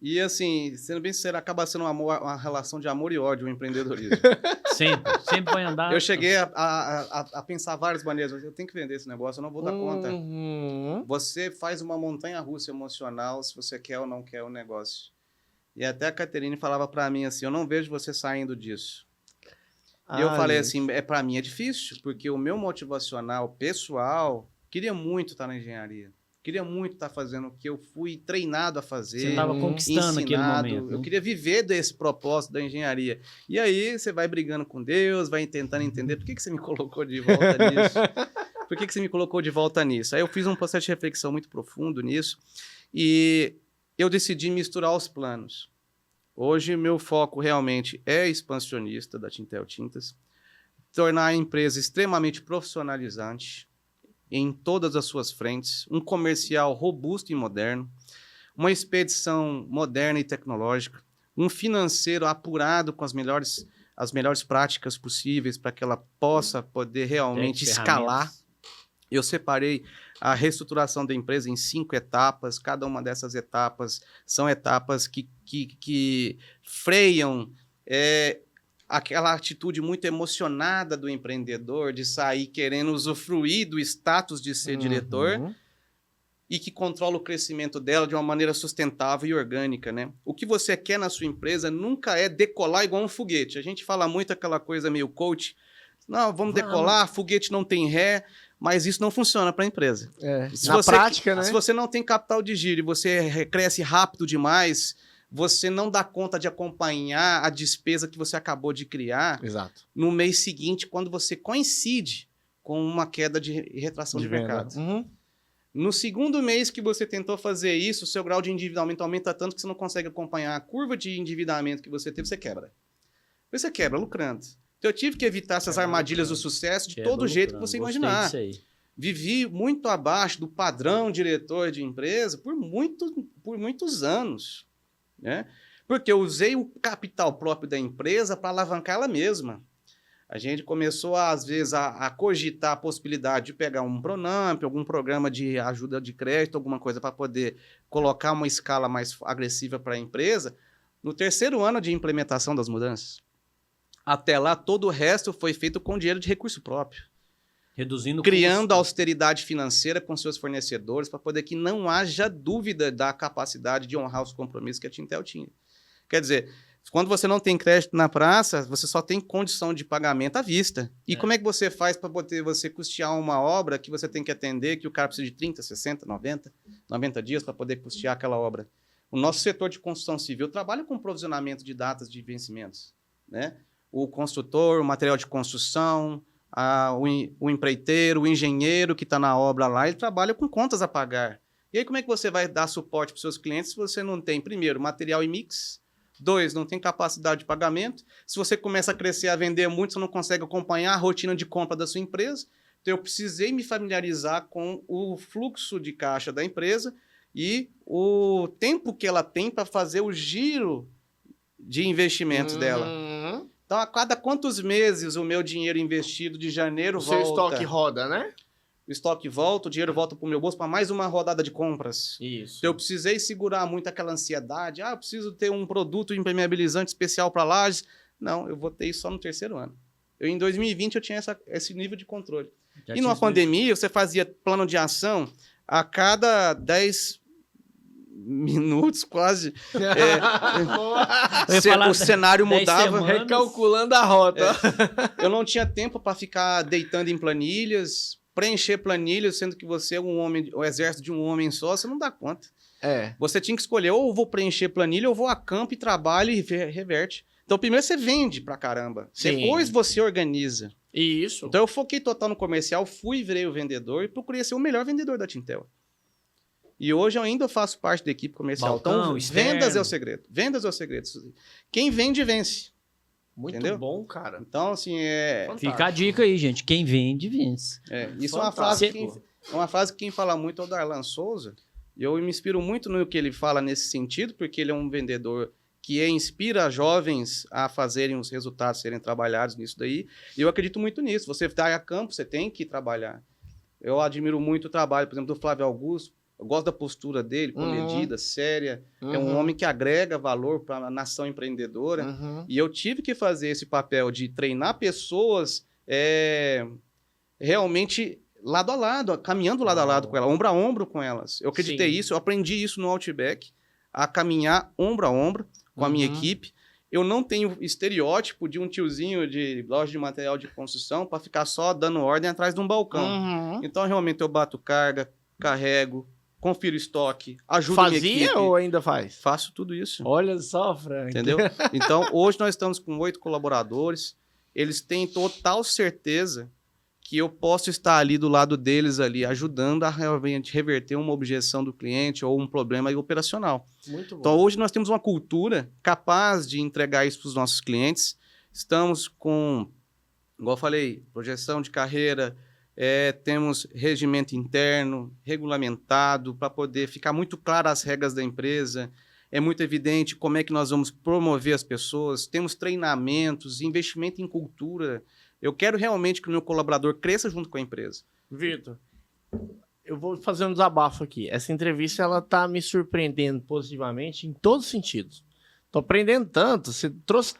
E, assim, sendo bem sincero, acaba sendo uma relação de amor e ódio o empreendedorismo. Sempre vai andar. Eu cheguei a pensar várias maneiras. Eu tenho que vender esse negócio, eu não vou dar conta. Uhum. Você faz uma montanha-russa emocional se você quer ou não quer o negócio. E até a Caterine falava para mim assim, eu não vejo você saindo disso. E eu falei assim, para mim é difícil, porque o meu motivacional pessoal queria muito estar na engenharia. Queria muito estar fazendo o que eu fui treinado a fazer. Você estava conquistando aquele momento. Eu né? queria viver desse propósito da engenharia. E aí você vai brigando com Deus, vai tentando entender por que você me colocou de volta nisso. Por que você me colocou de volta nisso? Aí eu fiz um processo de reflexão muito profundo nisso e eu decidi misturar os planos. Hoje, meu foco realmente é expansionista da Tintel Tintas, tornar a empresa extremamente profissionalizante em todas as suas frentes, um comercial robusto e moderno, uma expedição moderna e tecnológica, um financeiro apurado com as melhores práticas possíveis para que ela possa poder realmente escalar. Eu separei a reestruturação da empresa em 5 etapas. Cada uma dessas etapas são etapas que freiam aquela atitude muito emocionada do empreendedor de sair querendo usufruir do status de ser diretor e que controla o crescimento dela de uma maneira sustentável e orgânica, né? O que você quer na sua empresa nunca é decolar igual um foguete. A gente fala muito aquela coisa meio coach. Não, vamos decolar, foguete não tem ré, mas isso não funciona para a empresa. Prática, né? Se você não tem capital de giro e você cresce rápido demais, você não dá conta de acompanhar a despesa que você acabou de criar. Exato. No mês seguinte, quando você coincide com uma queda de retração de mercado. No segundo mês que você tentou fazer isso, o seu grau de endividamento aumenta tanto que você não consegue acompanhar a curva de endividamento que você teve, você quebra. Você quebra lucrando. Então, eu tive que evitar essas armadilhas do sucesso de todo jeito que você imaginar. Vivi muito abaixo do padrão diretor de empresa por muitos anos. Né? Porque eu usei o capital próprio da empresa para alavancar ela mesma. A gente começou, às vezes, a cogitar a possibilidade de pegar um Pronamp, algum programa de ajuda de crédito, alguma coisa para poder colocar uma escala mais agressiva para a empresa, no 3º ano de implementação das mudanças. Até lá, todo o resto foi feito com dinheiro de recurso próprio. Reduzindo Criando custo. austeridade financeira com seus fornecedores para poder que não haja dúvida da capacidade de honrar os compromissos que a Tintel tinha. Quer dizer, quando você não tem crédito na praça, você só tem condição de pagamento à vista. E como é que você faz para poder você custear uma obra que você tem que atender, que o cara precisa de 30, 60, 90 dias para poder custear aquela obra? O nosso setor de construção civil trabalha com provisionamento de datas de vencimentos, né? O construtor, o material de construção, o empreiteiro, o engenheiro que está na obra lá, ele trabalha com contas a pagar. E aí como é que você vai dar suporte para os seus clientes se você não tem, primeiro, material e mix, 2, não tem capacidade de pagamento, se você começa a crescer, a vender muito, você não consegue acompanhar a rotina de compra da sua empresa, então eu precisei me familiarizar com o fluxo de caixa da empresa e o tempo que ela tem para fazer o giro de investimentos dela. Então, a cada quantos meses o meu dinheiro investido de janeiro O volta? seu estoque roda, né? O estoque volta, o dinheiro volta para o meu bolso para mais uma rodada de compras. Isso. Então, eu precisei segurar muito aquela ansiedade. Eu preciso ter um produto impermeabilizante especial para lajes. Não, eu vou ter isso só no 3º ano. Em 2020, eu tinha esse nível de controle. E numa pandemia, você fazia plano de ação a cada 10 minutos, quase. O cenário mudava. semanas. Recalculando a rota. Eu não tinha tempo para ficar deitando em planilhas, preencher planilhas, sendo que você é um homem, o exército de um homem só, você não dá conta. Você tinha que escolher, ou eu vou preencher planilha, ou eu vou a campo e trabalho e reverte. Então, primeiro você vende pra caramba. Sim. Depois você organiza. Isso. Então, eu foquei total no comercial, fui, virei o vendedor e procurei ser o melhor vendedor da Tintel. E hoje eu ainda faço parte da equipe comercial. Balcão, então, externo. vendas é o segredo. Vendas é o segredo. Quem vende, vence. Muito Entendeu? bom, cara. Então, assim, Fica a dica aí, gente. Quem vende, vence. Isso é uma frase que quem fala muito é o Darlan Souza. E eu me inspiro muito no que ele fala nesse sentido, porque ele é um vendedor que inspira jovens a fazerem os resultados, serem trabalhados nisso daí. E eu acredito muito nisso. Você está a campo, você tem que trabalhar. Eu admiro muito o trabalho, por exemplo, do Flávio Augusto. Eu gosto da postura dele, comedida, séria. É um homem que agrega valor para a nação empreendedora. E eu tive que fazer esse papel de treinar pessoas realmente lado a lado, caminhando lado a lado com elas, ombro a ombro com elas. Eu acreditei isso, eu aprendi isso no Outback, a caminhar ombro a ombro com a minha equipe. Eu não tenho estereótipo de um tiozinho de loja de material de construção para ficar só dando ordem atrás de um balcão. Então, realmente, eu bato carga, carrego, confiro estoque, ajudo a minha equipe. Fazia ou ainda faz? Faço tudo isso. Olha só, Frank. Entendeu? Então, hoje nós estamos com 8 colaboradores. Eles têm total certeza que eu posso estar ali do lado deles, ali, ajudando a realmente reverter uma objeção do cliente ou um problema operacional. Muito bom. Então, hoje nós temos uma cultura capaz de entregar isso para os nossos clientes. Estamos com, igual eu falei, projeção de carreira, temos regimento interno, regulamentado, para poder ficar muito claras as regras da empresa. É muito evidente como é que nós vamos promover as pessoas. Temos treinamentos, investimento em cultura. Eu quero realmente que o meu colaborador cresça junto com a empresa. Vitor, eu vou fazer um desabafo aqui. Essa entrevista, ela tá me surpreendendo positivamente em todos os sentidos. Tô aprendendo tanto, você trouxe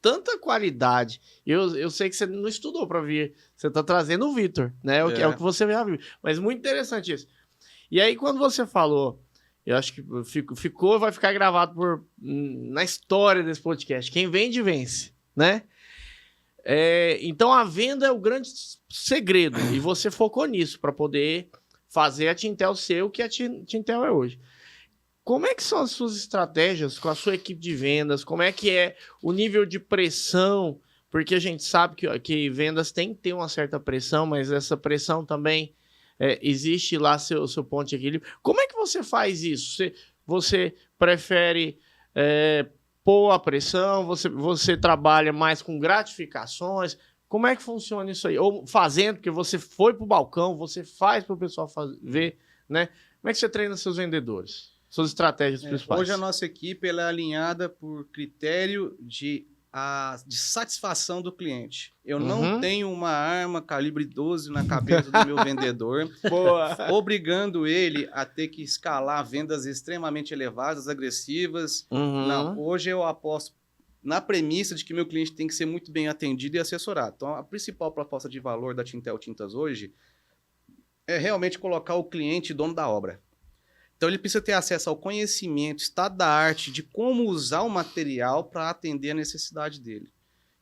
tanta qualidade. Eu sei que você não estudou para vir, você tá trazendo o Vitor, né? É o que você já viu. Mas muito interessante isso. E aí, quando você falou, eu acho que vai ficar gravado na história desse podcast. Quem vende, vence, né? Então a venda é o grande segredo e você focou nisso para poder fazer a Tintel ser o que a Tintel é hoje. Como é que são as suas estratégias com a sua equipe de vendas? Como é que é o nível de pressão? Porque a gente sabe que vendas tem que ter uma certa pressão, mas essa pressão também existe lá seu ponto de equilíbrio. Como é que você faz isso? Você prefere pôr a pressão, você trabalha mais com gratificações, como é que funciona isso aí? Ou fazendo, porque você foi para o balcão, você faz para o pessoal ver, né? Como é que você treina seus vendedores? Suas estratégias principais? Hoje a nossa equipe ela é alinhada por critério de de satisfação do cliente. Eu Uhum. não tenho uma arma calibre 12 na cabeça do meu vendedor, Boa. obrigando ele a ter que escalar vendas extremamente elevadas, agressivas. Uhum. Não, hoje eu aposto na premissa de que meu cliente tem que ser muito bem atendido e assessorado. Então, a principal proposta de valor da Tintel Tintas hoje é realmente colocar o cliente dono da obra. Então, ele precisa ter acesso ao conhecimento, estado da arte, de como usar o material para atender a necessidade dele.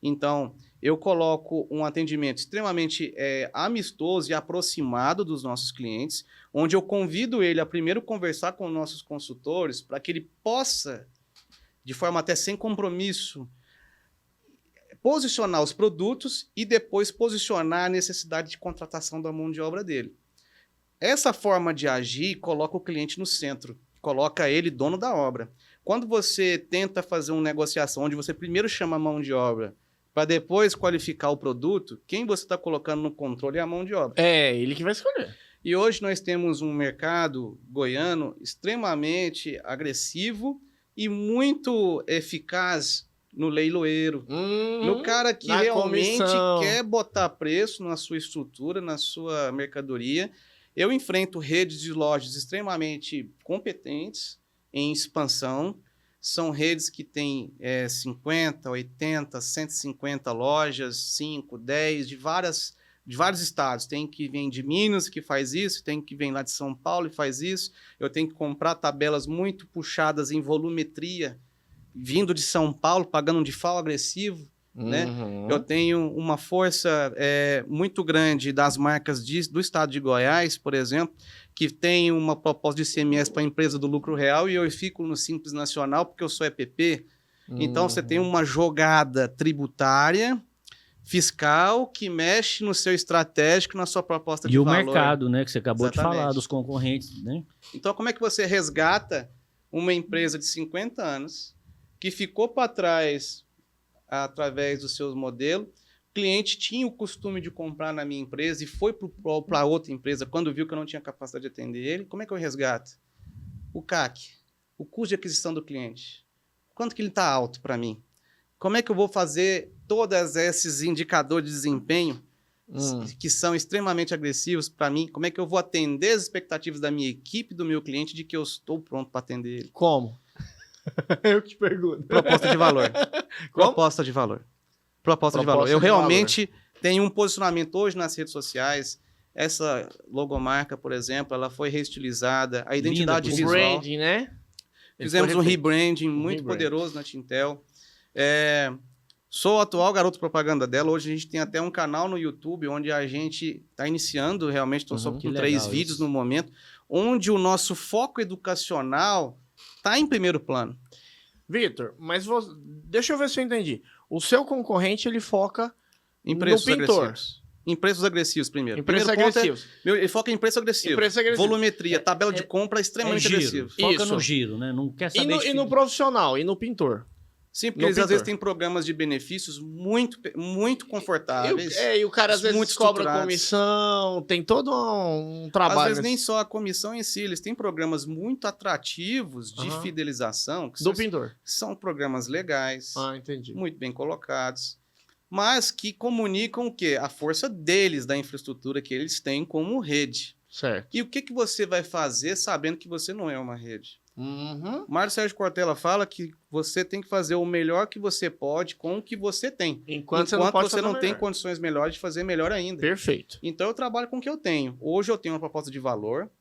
Então, eu coloco um atendimento extremamente amistoso e aproximado dos nossos clientes, onde eu convido ele a primeiro conversar com nossos consultores para que ele possa, de forma até sem compromisso, posicionar os produtos e depois posicionar a necessidade de contratação da mão de obra dele. Essa forma de agir coloca o cliente no centro, coloca ele dono da obra. Quando você tenta fazer uma negociação onde você primeiro chama a mão de obra para depois qualificar o produto, quem você está colocando no controle é a mão de obra. É, ele que vai escolher. E hoje nós temos um mercado goiano extremamente agressivo e muito eficaz no leiloeiro, no cara que na realmente comissão. quer botar preço na sua estrutura, na sua mercadoria. Eu enfrento redes de lojas extremamente competentes em expansão. São redes que têm 50, 80, 150 lojas, 5, 10, de vários estados. Tem que vir de Minas, que faz isso, tem que vir lá de São Paulo e faz isso. Eu tenho que comprar tabelas muito puxadas em volumetria, vindo de São Paulo, pagando um DIFAL agressivo. Né? Eu tenho uma força muito grande das marcas do estado de Goiás, por exemplo, que tem uma proposta de ICMS para a empresa do lucro real e eu fico no Simples Nacional porque eu sou EPP. Então, você tem uma jogada tributária, fiscal, que mexe no seu estratégico, na sua proposta de E o valor. mercado, né? Que você acabou de Exatamente. falar, dos concorrentes, né? Então, como é que você resgata uma empresa de 50 anos que ficou para trás através dos seus modelos? O cliente tinha o costume de comprar na minha empresa e foi para outra empresa quando viu que eu não tinha capacidade de atender ele. Como é que eu resgato? O CAC, o custo de aquisição do cliente. Quanto que ele está alto para mim? Como é que eu vou fazer todos esses indicadores de desempenho que são extremamente agressivos para mim? Como é que eu vou atender as expectativas da minha equipe, do meu cliente, de que eu estou pronto para atender ele? Como? Eu te pergunto. Proposta de valor. Como? Proposta de valor. Proposta de valor. Eu realmente tenho um posicionamento hoje nas redes sociais. Essa logomarca, por exemplo, ela foi reestilizada. A identidade O visual. branding, né? Fizemos um rebranding muito rebranding. poderoso na Tintel. Sou o atual garoto propaganda dela. Hoje a gente tem até um canal no YouTube onde a gente está iniciando, realmente, estou só com que 3 legal vídeos isso. no momento, onde o nosso foco educacional está em primeiro plano. Vitor, mas deixa eu ver se eu entendi. O seu concorrente, ele foca Em preços no pintor. agressivos. Em preços agressivos primeiro. Em preços Primeiro ponto agressivos. ele foca em preço agressivo. Em preço agressivo. Volumetria, tabela de compra extremamente giro. agressivo. Foca Isso. no giro, né? Não quer E saber no, e no profissional, e no pintor. Sim, porque No eles às pintor. vezes têm programas de benefícios muito confortáveis. E o cara às vezes muito cobra estruturados. comissão, tem todo um Às trabalho. vezes nem só a comissão em si, eles têm programas muito atrativos de Aham. fidelização, que do pintor. são programas legais, Ah, entendi. muito bem colocados, mas que comunicam o quê? A força deles, da infraestrutura que eles têm como rede. Certo. E o que você vai fazer sabendo que você não é uma rede? Uhum. Mário Sérgio Cortella fala que você tem que fazer o melhor que você pode com o que você tem. Enquanto você não pode você fazer não tem melhor. condições melhores de fazer melhor ainda. Perfeito. Então eu trabalho com o que eu tenho. Hoje eu tenho uma proposta de valor.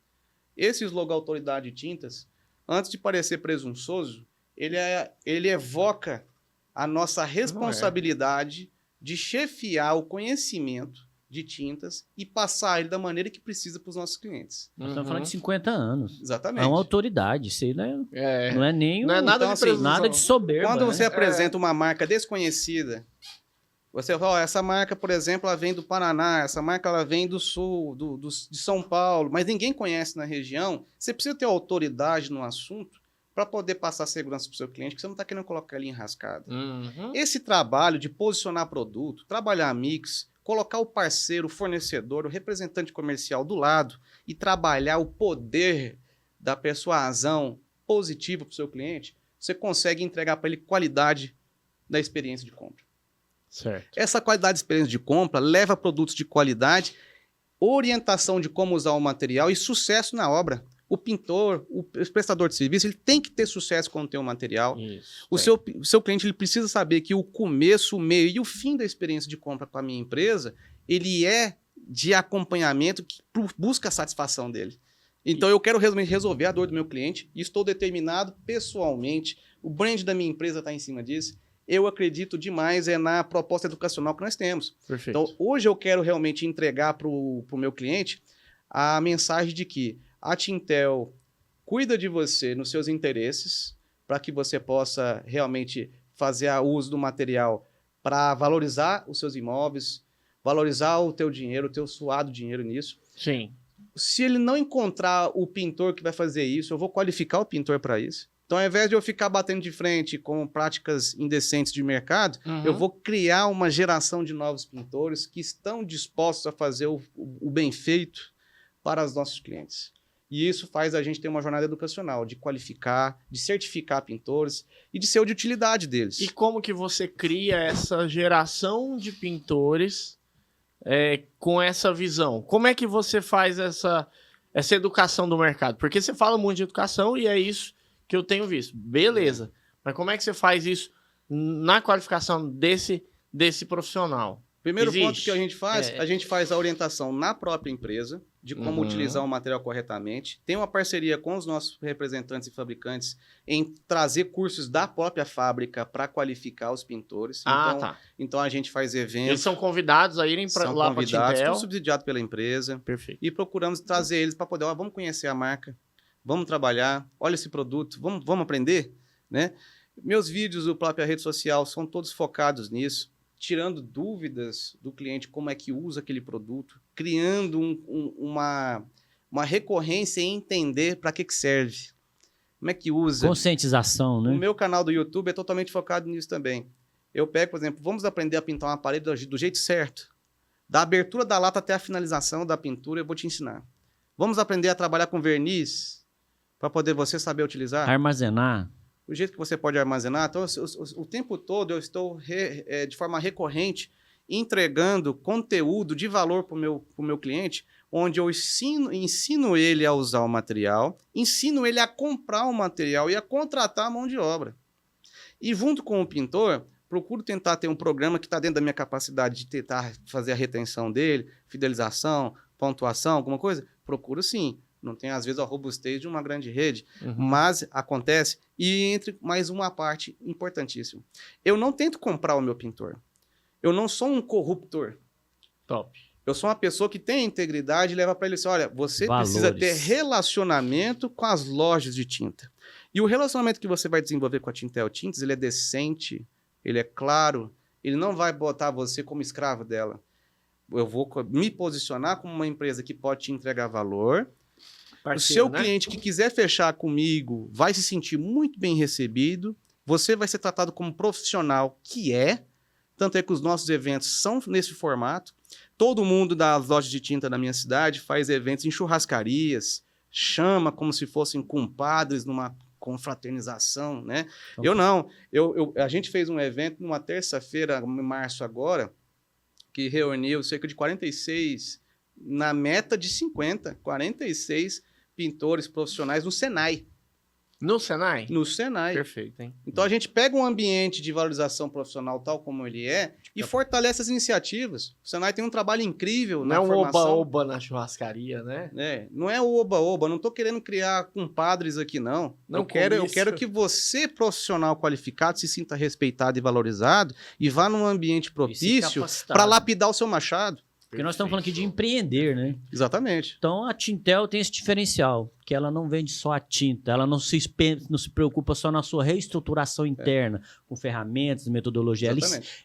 Esse slogan Autoridade Tintas, antes de parecer presunçoso, ele evoca a nossa responsabilidade de chefiar o conhecimento de tintas e passar ele da maneira que precisa para os nossos clientes. Nós estamos falando de 50 anos. Exatamente. É uma autoridade. Isso aí não é nem Não é nada então, de assim, presunção. nada de soberba. Quando né? você apresenta uma marca desconhecida, você fala, ó, essa marca, por exemplo, ela vem do Paraná, essa marca ela vem do sul, de São Paulo, mas ninguém conhece na região, você precisa ter autoridade no assunto para poder passar segurança para o seu cliente, que você não está querendo colocar ele enrascado. Uhum. Esse trabalho de posicionar produto, trabalhar mix, colocar o parceiro, o fornecedor, o representante comercial do lado e trabalhar o poder da persuasão positiva para o seu cliente, você consegue entregar para ele qualidade da experiência de compra. Certo. Essa qualidade de experiência de compra leva a produtos de qualidade, orientação de como usar o material e sucesso na obra. O pintor, o prestador de serviço, ele tem que ter sucesso quando tem o material. Isso. O seu cliente ele precisa saber que o começo, o meio e o fim da experiência de compra com a minha empresa, ele é de acompanhamento que busca a satisfação dele. Então, eu quero realmente resolver a dor do meu cliente e estou determinado pessoalmente. O brand da minha empresa está em cima disso. Eu acredito demais na proposta educacional que nós temos. Perfeito. Então, hoje eu quero realmente entregar para o meu cliente a mensagem de que a Tintel cuida de você nos seus interesses para que você possa realmente fazer uso do material para valorizar os seus imóveis, valorizar o teu dinheiro, o teu suado dinheiro nisso. Sim. Se ele não encontrar o pintor que vai fazer isso, eu vou qualificar o pintor para isso. Então, ao invés de eu ficar batendo de frente com práticas indecentes de mercado, eu vou criar uma geração de novos pintores que estão dispostos a fazer o bem feito para os nossos clientes. E isso faz a gente ter uma jornada educacional, de qualificar, de certificar pintores e de ser de utilidade deles. E como que você cria essa geração de pintores com essa visão? Como é que você faz essa educação do mercado? Porque você fala muito de educação e é isso que eu tenho visto. Beleza. Mas como é que você faz isso na qualificação desse profissional? Primeiro Existe? ponto que a gente faz a orientação na própria empresa, de como utilizar o material corretamente. Tem uma parceria com os nossos representantes e fabricantes em trazer cursos da própria fábrica para qualificar os pintores. Então a gente faz eventos. Eles são convidados a irem lá para a Tintel. Tudo subsidiado pela empresa. Perfeito. E procuramos trazer eles para poder, vamos conhecer a marca, vamos trabalhar, olha esse produto, vamos aprender, né? Meus vídeos do própria rede social são todos focados nisso, tirando dúvidas do cliente, como é que usa aquele produto, criando uma recorrência em entender para que serve, como é que usa. Conscientização, né? O meu canal do YouTube é totalmente focado nisso também. Eu pego, por exemplo, vamos aprender a pintar uma parede do jeito certo. Da abertura da lata até a finalização da pintura, eu vou te ensinar. Vamos aprender a trabalhar com verniz, para poder você saber utilizar. Armazenar. O jeito que você pode armazenar. Então, o tempo todo eu estou, de forma recorrente, entregando conteúdo de valor para o meu cliente, onde eu ensino ele a usar o material, ensino ele a comprar o material e a contratar a mão de obra. E junto com o pintor, procuro tentar ter um programa que está dentro da minha capacidade de tentar fazer a retenção dele, fidelização, pontuação, alguma coisa. Procuro sim. Não tem, às vezes, a robustez de uma grande rede, mas acontece. E entre mais uma parte importantíssima. Eu não tento comprar o meu pintor. Eu não sou um corruptor. Top. Eu sou uma pessoa que tem integridade e leva para ele assim, olha, você precisa ter relacionamento com as lojas de tinta. E o relacionamento que você vai desenvolver com a Tintel Tintas, ele é decente, ele é claro, ele não vai botar você como escravo dela. Eu vou me posicionar como uma empresa que pode te entregar valor. Parceiro, o seu cliente que quiser fechar comigo vai se sentir muito bem recebido. Você vai ser tratado como profissional que é. Tanto é que os nossos eventos são nesse formato. Todo mundo das lojas de tinta da minha cidade faz eventos em churrascarias, chama como se fossem compadres numa confraternização, né? Então, a gente fez um evento numa terça-feira, em março agora, que reuniu cerca de 46, na meta de 50, 46 pintores profissionais no Senai. No Senai? No Senai. Perfeito, hein? Então a gente pega um ambiente de valorização profissional tal como ele é e fortalece as iniciativas. O Senai tem um trabalho incrível na formação. Não é um oba-oba na churrascaria, né? Não é o oba-oba. Não estou querendo criar compadres aqui, não. Eu quero que você, profissional qualificado, se sinta respeitado e valorizado e vá num ambiente propício para lapidar o seu machado. Porque nós estamos falando aqui de empreender, né? Exatamente. Então a Tintel tem esse diferencial, que ela não vende só a tinta, ela não se preocupa só na sua reestruturação interna, com ferramentas, metodologia.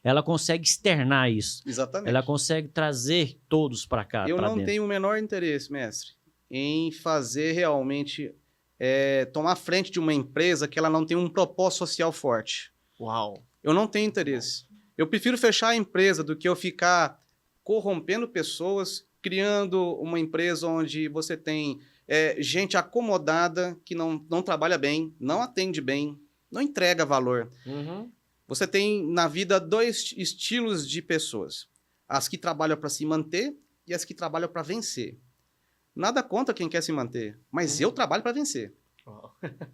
Ela consegue externar isso. Exatamente. Ela consegue trazer todos para cá. Eu não tenho o menor interesse, mestre, em fazer realmente tomar frente de uma empresa que ela não tem um propósito social forte. Uau! Eu não tenho interesse. Eu prefiro fechar a empresa do que eu ficar corrompendo pessoas, criando uma empresa onde você tem gente acomodada que não trabalha bem, não atende bem, não entrega valor. Você tem na vida dois estilos de pessoas. As que trabalham para se manter e as que trabalham para vencer. Nada contra quem quer se manter, mas eu trabalho para vencer.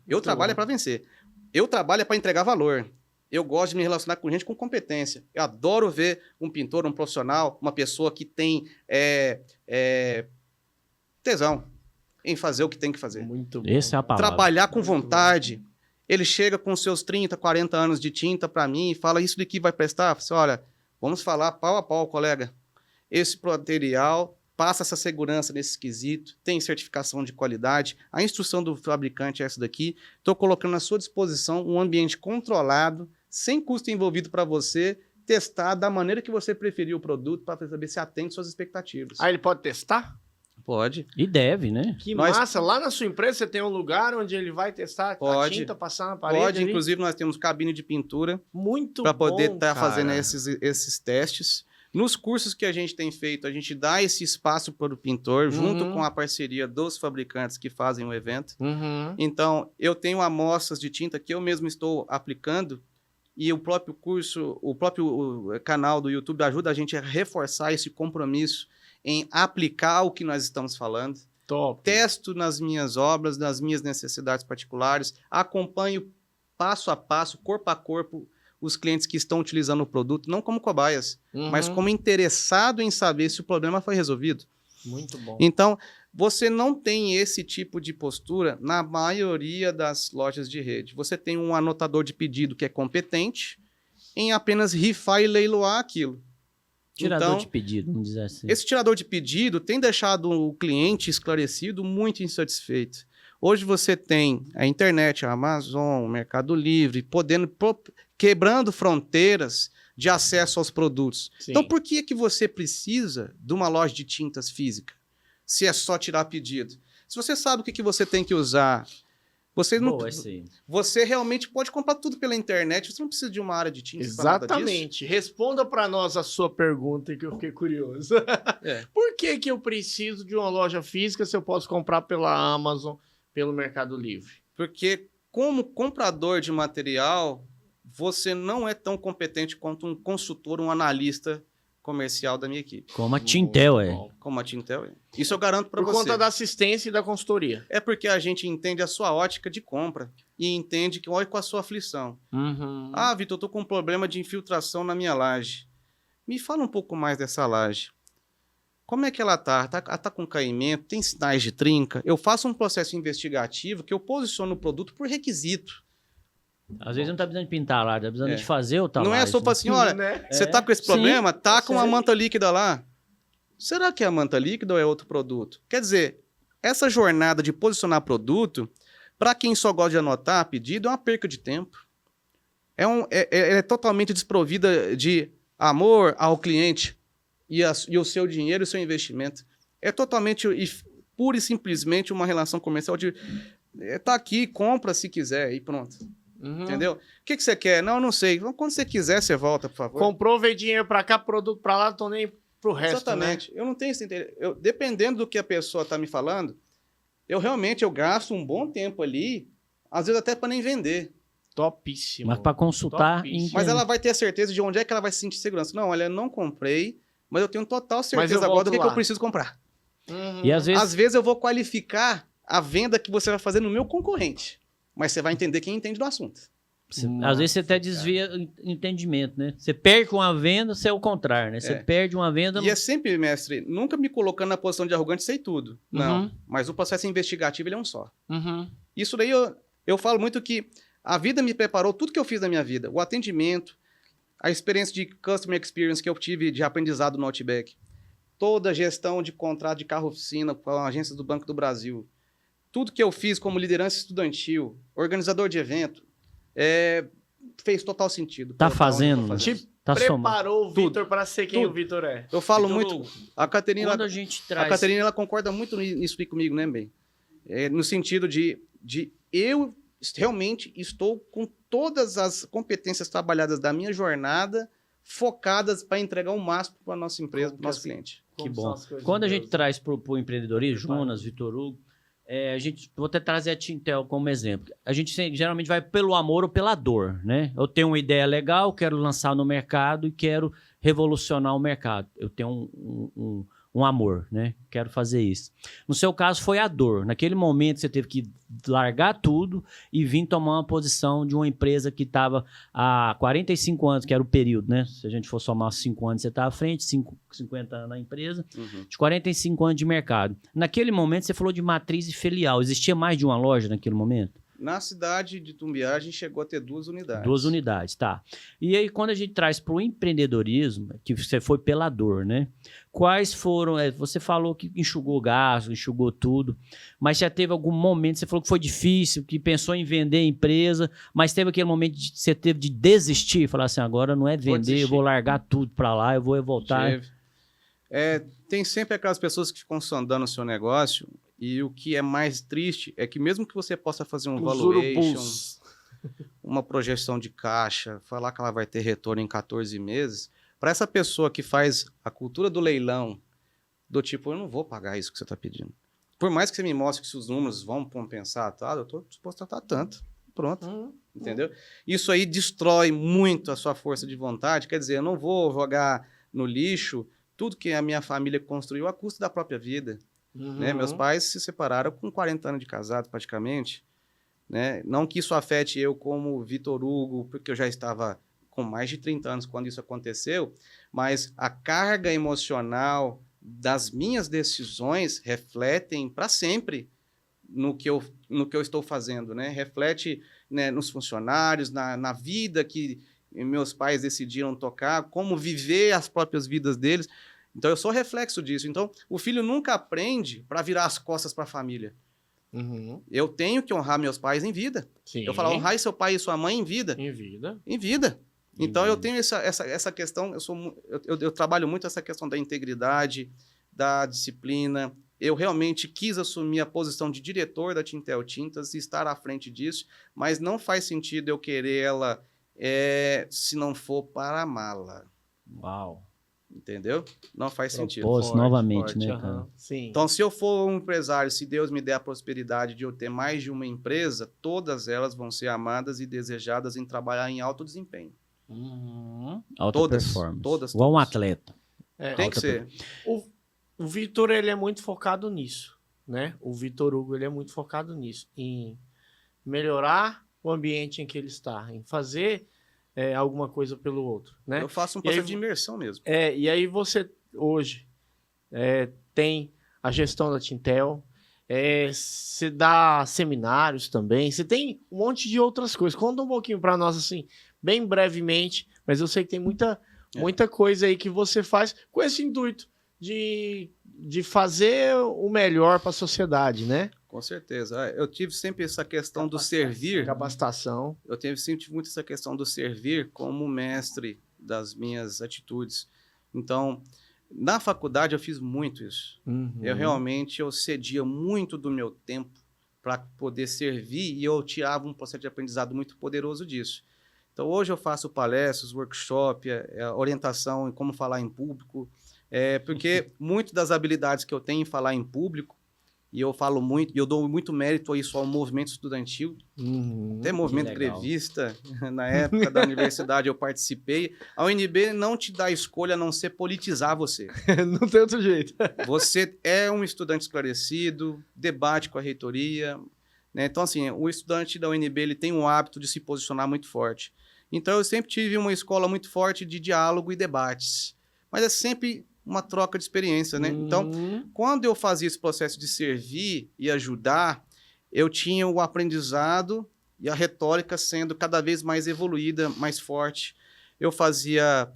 Eu trabalho para vencer. Eu trabalho para entregar valor. Eu gosto de me relacionar com gente com competência. Eu adoro ver um pintor, um profissional, uma pessoa que tem tesão em fazer o que tem que fazer. Muito bom. Essa é a palavra. Trabalhar com Muito vontade. Ele chega com seus 30, 40 anos de tinta para mim e fala, isso daqui vai prestar? Eu falo, olha, vamos falar pau a pau, colega. Esse material passa essa segurança nesse quesito, tem certificação de qualidade, a instrução do fabricante é essa daqui. Estou colocando à sua disposição um ambiente controlado, sem custo envolvido para você, testar da maneira que você preferir o produto para saber se atende suas expectativas. Aí ele pode testar? Pode. E deve, né? Que Nós- massa! Lá na sua empresa você tem um lugar onde ele vai testar Pode. a tinta, passar na parede? Pode, ali? inclusive nós temos cabine de pintura Muito para poder bom, estar cara. fazendo esses testes. Nos cursos que a gente tem feito, a gente dá esse espaço para o pintor, junto com a parceria dos fabricantes que fazem o evento. Uhum. Então, eu tenho amostras de tinta que eu mesmo estou aplicando e o próprio curso, o próprio canal do YouTube ajuda a gente a reforçar esse compromisso em aplicar o que nós estamos falando. Top. Testo nas minhas obras, nas minhas necessidades particulares, acompanho passo a passo, corpo a corpo, os clientes que estão utilizando o produto, não como cobaias, mas como interessado em saber se o problema foi resolvido. Muito bom. Então, você não tem esse tipo de postura na maioria das lojas de rede. Você tem um anotador de pedido que é competente em apenas rifar e leiloar aquilo. Tirador Então, de pedido, vamos dizer assim. esse tirador de pedido tem deixado o cliente esclarecido muito insatisfeito. Hoje você tem a internet, a Amazon, o Mercado Livre, quebrando fronteiras de acesso aos produtos. Sim. Então, por que você precisa de uma loja de tintas física? Se é só tirar pedido. Se você sabe o que você tem que usar, você não, Boa, esse aí. você realmente pode comprar tudo pela internet. Você não precisa de uma área de tintas para nada disso. Exatamente. Responda para nós a sua pergunta que eu fiquei curioso. É. Por que eu preciso de uma loja física se eu posso comprar pela Amazon, pelo Mercado Livre? Porque como comprador de material, você não é tão competente quanto um consultor, um analista comercial da minha equipe. Como a Tintel é. Bom. Como a Tintel é. Isso eu garanto para Por você. conta da assistência e da consultoria. É porque a gente entende a sua ótica de compra e entende que olha com a sua aflição. Ah, Vitor, eu tô com um problema de infiltração na minha laje. Me fala um pouco mais dessa laje. Como é que ela tá? Ela tá com caimento? Tem sinais de trinca? Eu faço um processo investigativo que eu posiciono o produto por requisito. Às vezes não tá precisando de pintar lá, tá precisando É. de fazer o tal. Não é só para assim, olha, Né? você tá com esse Sim, problema? Tá com uma sei. manta líquida lá. Será que é a manta líquida ou é outro produto? Quer dizer, essa jornada de posicionar produto, para quem só gosta de anotar pedido, é uma perca de tempo. É totalmente desprovida de amor ao cliente e o seu dinheiro e o seu investimento. É totalmente pura e simplesmente uma relação comercial de tá aqui, compra se quiser e pronto. Entendeu? O que você quer? Não, não sei. Então, quando você quiser, você volta, por favor. Comprou, veio dinheiro para cá, produto para lá, tô nem pro resto, Exatamente. Eu não tenho esse interesse. Dependendo do que a pessoa está me falando, eu gasto um bom tempo ali, às vezes até para nem vender. né? Topíssimo. Mas para consultar. Topíssimo. Mas entender. ela vai ter a certeza de onde é que ela vai se sentir segurança. Não, olha, eu não comprei, mas eu tenho total eu certeza agora volto do que lá. eu preciso comprar. E às vezes. Às vezes eu vou qualificar a venda que você vai fazer no meu concorrente, mas você vai entender quem entende do assunto. Às vezes você até desvia o entendimento, né? Você perde uma venda, você é o contrário, né? Você perde uma venda. E é sempre, mestre, nunca me colocando na posição de arrogante, sei tudo. Não, Uhum. mas o processo investigativo ele é um só. Uhum. Isso daí eu falo muito que a vida me preparou tudo que eu fiz na minha vida. O atendimento, a experiência de customer experience que eu tive de aprendizado no Outback, toda a gestão de contrato de carro-oficina com a agência do Banco do Brasil, tudo que eu fiz como liderança estudantil, organizador de evento, fez total sentido. Tá Colocar onde eu tô fazendo. fazendo. Te Tá somando. preparou o Tudo. Vitor para ser quem Tudo. o Vitor é. Eu falo Vitor muito... Hugo, A Caterina, Quando a gente a traz. Caterina ela concorda muito nisso aí comigo, né, bem? No sentido de eu realmente estou com todas as competências trabalhadas da minha jornada focadas para entregar o máximo para a nossa empresa, para o nosso cliente. Que Como bom. são as coisas Quando a de gente Deus. traz pro empreendedorismo, Jonas, Vitor Hugo, Vou até trazer a Tintel como exemplo. A gente geralmente vai pelo amor ou pela dor, né? Eu tenho uma ideia legal, quero lançar no mercado e quero revolucionar o mercado. Eu tenho um amor, né? Quero fazer isso. No seu caso, foi a dor. Naquele momento, você teve que largar tudo e vir tomar uma posição de uma empresa que estava há 45 anos, que era o período, né? Se a gente for somar 5 anos, você está à frente, 50 anos na empresa, de 45 anos de mercado. Naquele momento, você falou de matriz e filial. Existia mais de uma loja naquele momento? Na cidade de Itumbiara, a gente chegou a ter 2 unidades. 2 unidades, tá. E aí, quando a gente traz para o empreendedorismo, que você foi pela dor, né? Quais foram... você falou que enxugou gasto, enxugou tudo, mas já teve algum momento, você falou que foi difícil, que pensou em vender a empresa, mas teve aquele momento que você teve de desistir, falar assim, agora não é vender, eu vou largar tudo para lá, eu vou voltar. Tem sempre aquelas pessoas que ficam sondando o seu negócio, e o que é mais triste é que mesmo que você possa fazer um valuation, uma projeção de caixa, falar que ela vai ter retorno em 14 meses, para essa pessoa que faz a cultura do leilão, do tipo, eu não vou pagar isso que você está pedindo. Por mais que você me mostre que os números vão compensar, tá? Eu estou disposto a dar tanto. Pronto. Entendeu? Isso aí destrói muito a sua força de vontade. Quer dizer, eu não vou jogar no lixo tudo que a minha família construiu à custa da própria vida. Né? Meus pais se separaram com 40 anos de casado, praticamente. Né? Não que isso afete eu como Vitor Hugo, porque eu já estava com mais de 30 anos quando isso aconteceu, mas a carga emocional das minhas decisões refletem para sempre no que eu estou fazendo. Né? Reflete, né, nos funcionários, na vida que meus pais decidiram tocar, como viver as próprias vidas deles. Então, eu sou reflexo disso. Então, o filho nunca aprende para virar as costas para a família. Eu tenho que honrar meus pais em vida. Sim. Eu falo, honrar seu pai e sua mãe em vida. Em vida. Em vida. Então, eu tenho essa questão, eu trabalho muito essa questão da integridade, da disciplina. Eu realmente quis assumir a posição de diretor da Tintel Tintas e estar à frente disso, mas não faz sentido eu querer ela se não for para amá-la. Uau. Entendeu? Não faz sentido. Propósito novamente, né, cara? Sim. Então, se eu for um empresário, se Deus me der a prosperidade de eu ter mais de uma empresa, todas elas vão ser amadas e desejadas em trabalhar em alto desempenho. Alta performance. Todas. Igual um atleta. Tem que ser. O Vitor, ele é muito focado nisso, né? O Vitor Hugo, ele é muito focado nisso, em melhorar o ambiente em que ele está, em fazer alguma coisa pelo outro, né? Eu faço um processo de imersão mesmo. E aí você, hoje, tem a gestão da Tintel, você dá seminários também, você tem um monte de outras coisas. Conta um pouquinho para nós, assim, bem brevemente, mas eu sei que tem muita coisa aí que você faz com esse intuito de fazer o melhor para a sociedade, né? Com certeza. Eu tive sempre essa questão do servir. Capacitação. Eu sempre tive muito essa questão do servir como mestre das minhas atitudes. Então, na faculdade eu fiz muito isso. Eu cedia muito do meu tempo para poder servir e eu tirava um processo de aprendizado muito poderoso disso. Então, hoje eu faço palestras, workshop, orientação em como falar em público, porque muito das habilidades que eu tenho em falar em público, e eu falo muito, e eu dou muito mérito a isso ao movimento estudantil, até movimento grevista, na época da universidade eu participei. A UNB não te dá escolha a não ser politizar você. Não tem outro jeito. Você é um estudante esclarecido, debate com a reitoria, né? Então, assim, o estudante da UNB ele tem um hábito de se posicionar muito forte. Então, eu sempre tive uma escola muito forte de diálogo e debates, mas é sempre uma troca de experiência, né? Então, quando eu fazia esse processo de servir e ajudar, eu tinha o aprendizado e a retórica sendo cada vez mais evoluída, mais forte. Eu fazia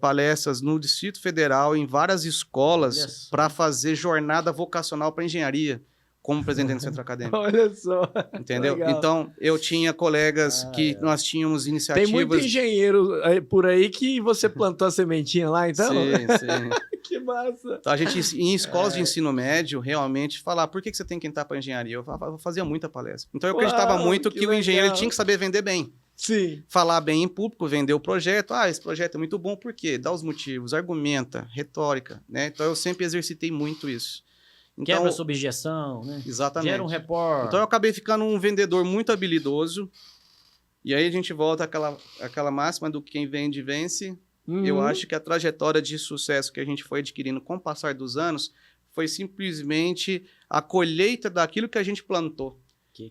palestras no Distrito Federal, em várias escolas, para fazer jornada vocacional para engenharia, como presidente do centro acadêmico. Olha só. Entendeu? Legal. Então, eu tinha colegas que nós tínhamos iniciativas... Tem muito engenheiro por aí que você plantou a sementinha lá, então? Sim. Que massa. Então, a gente, em escolas de ensino médio, realmente falar por que você tem que entrar para engenharia? Eu fazia muita palestra. Então, eu acreditava muito que o engenheiro tinha que saber vender bem. Sim. Falar bem em público, vender o projeto. Esse projeto é muito bom, por quê? Dá os motivos, argumenta, retórica, né? Então, eu sempre exercitei muito isso. Então, Quebra sob objeção, né? exatamente. Gera um repórter. Então eu acabei ficando um vendedor muito habilidoso. E aí a gente volta àquela máxima do quem vende, vence. Eu acho que a trajetória de sucesso que a gente foi adquirindo com o passar dos anos foi simplesmente a colheita daquilo que a gente plantou,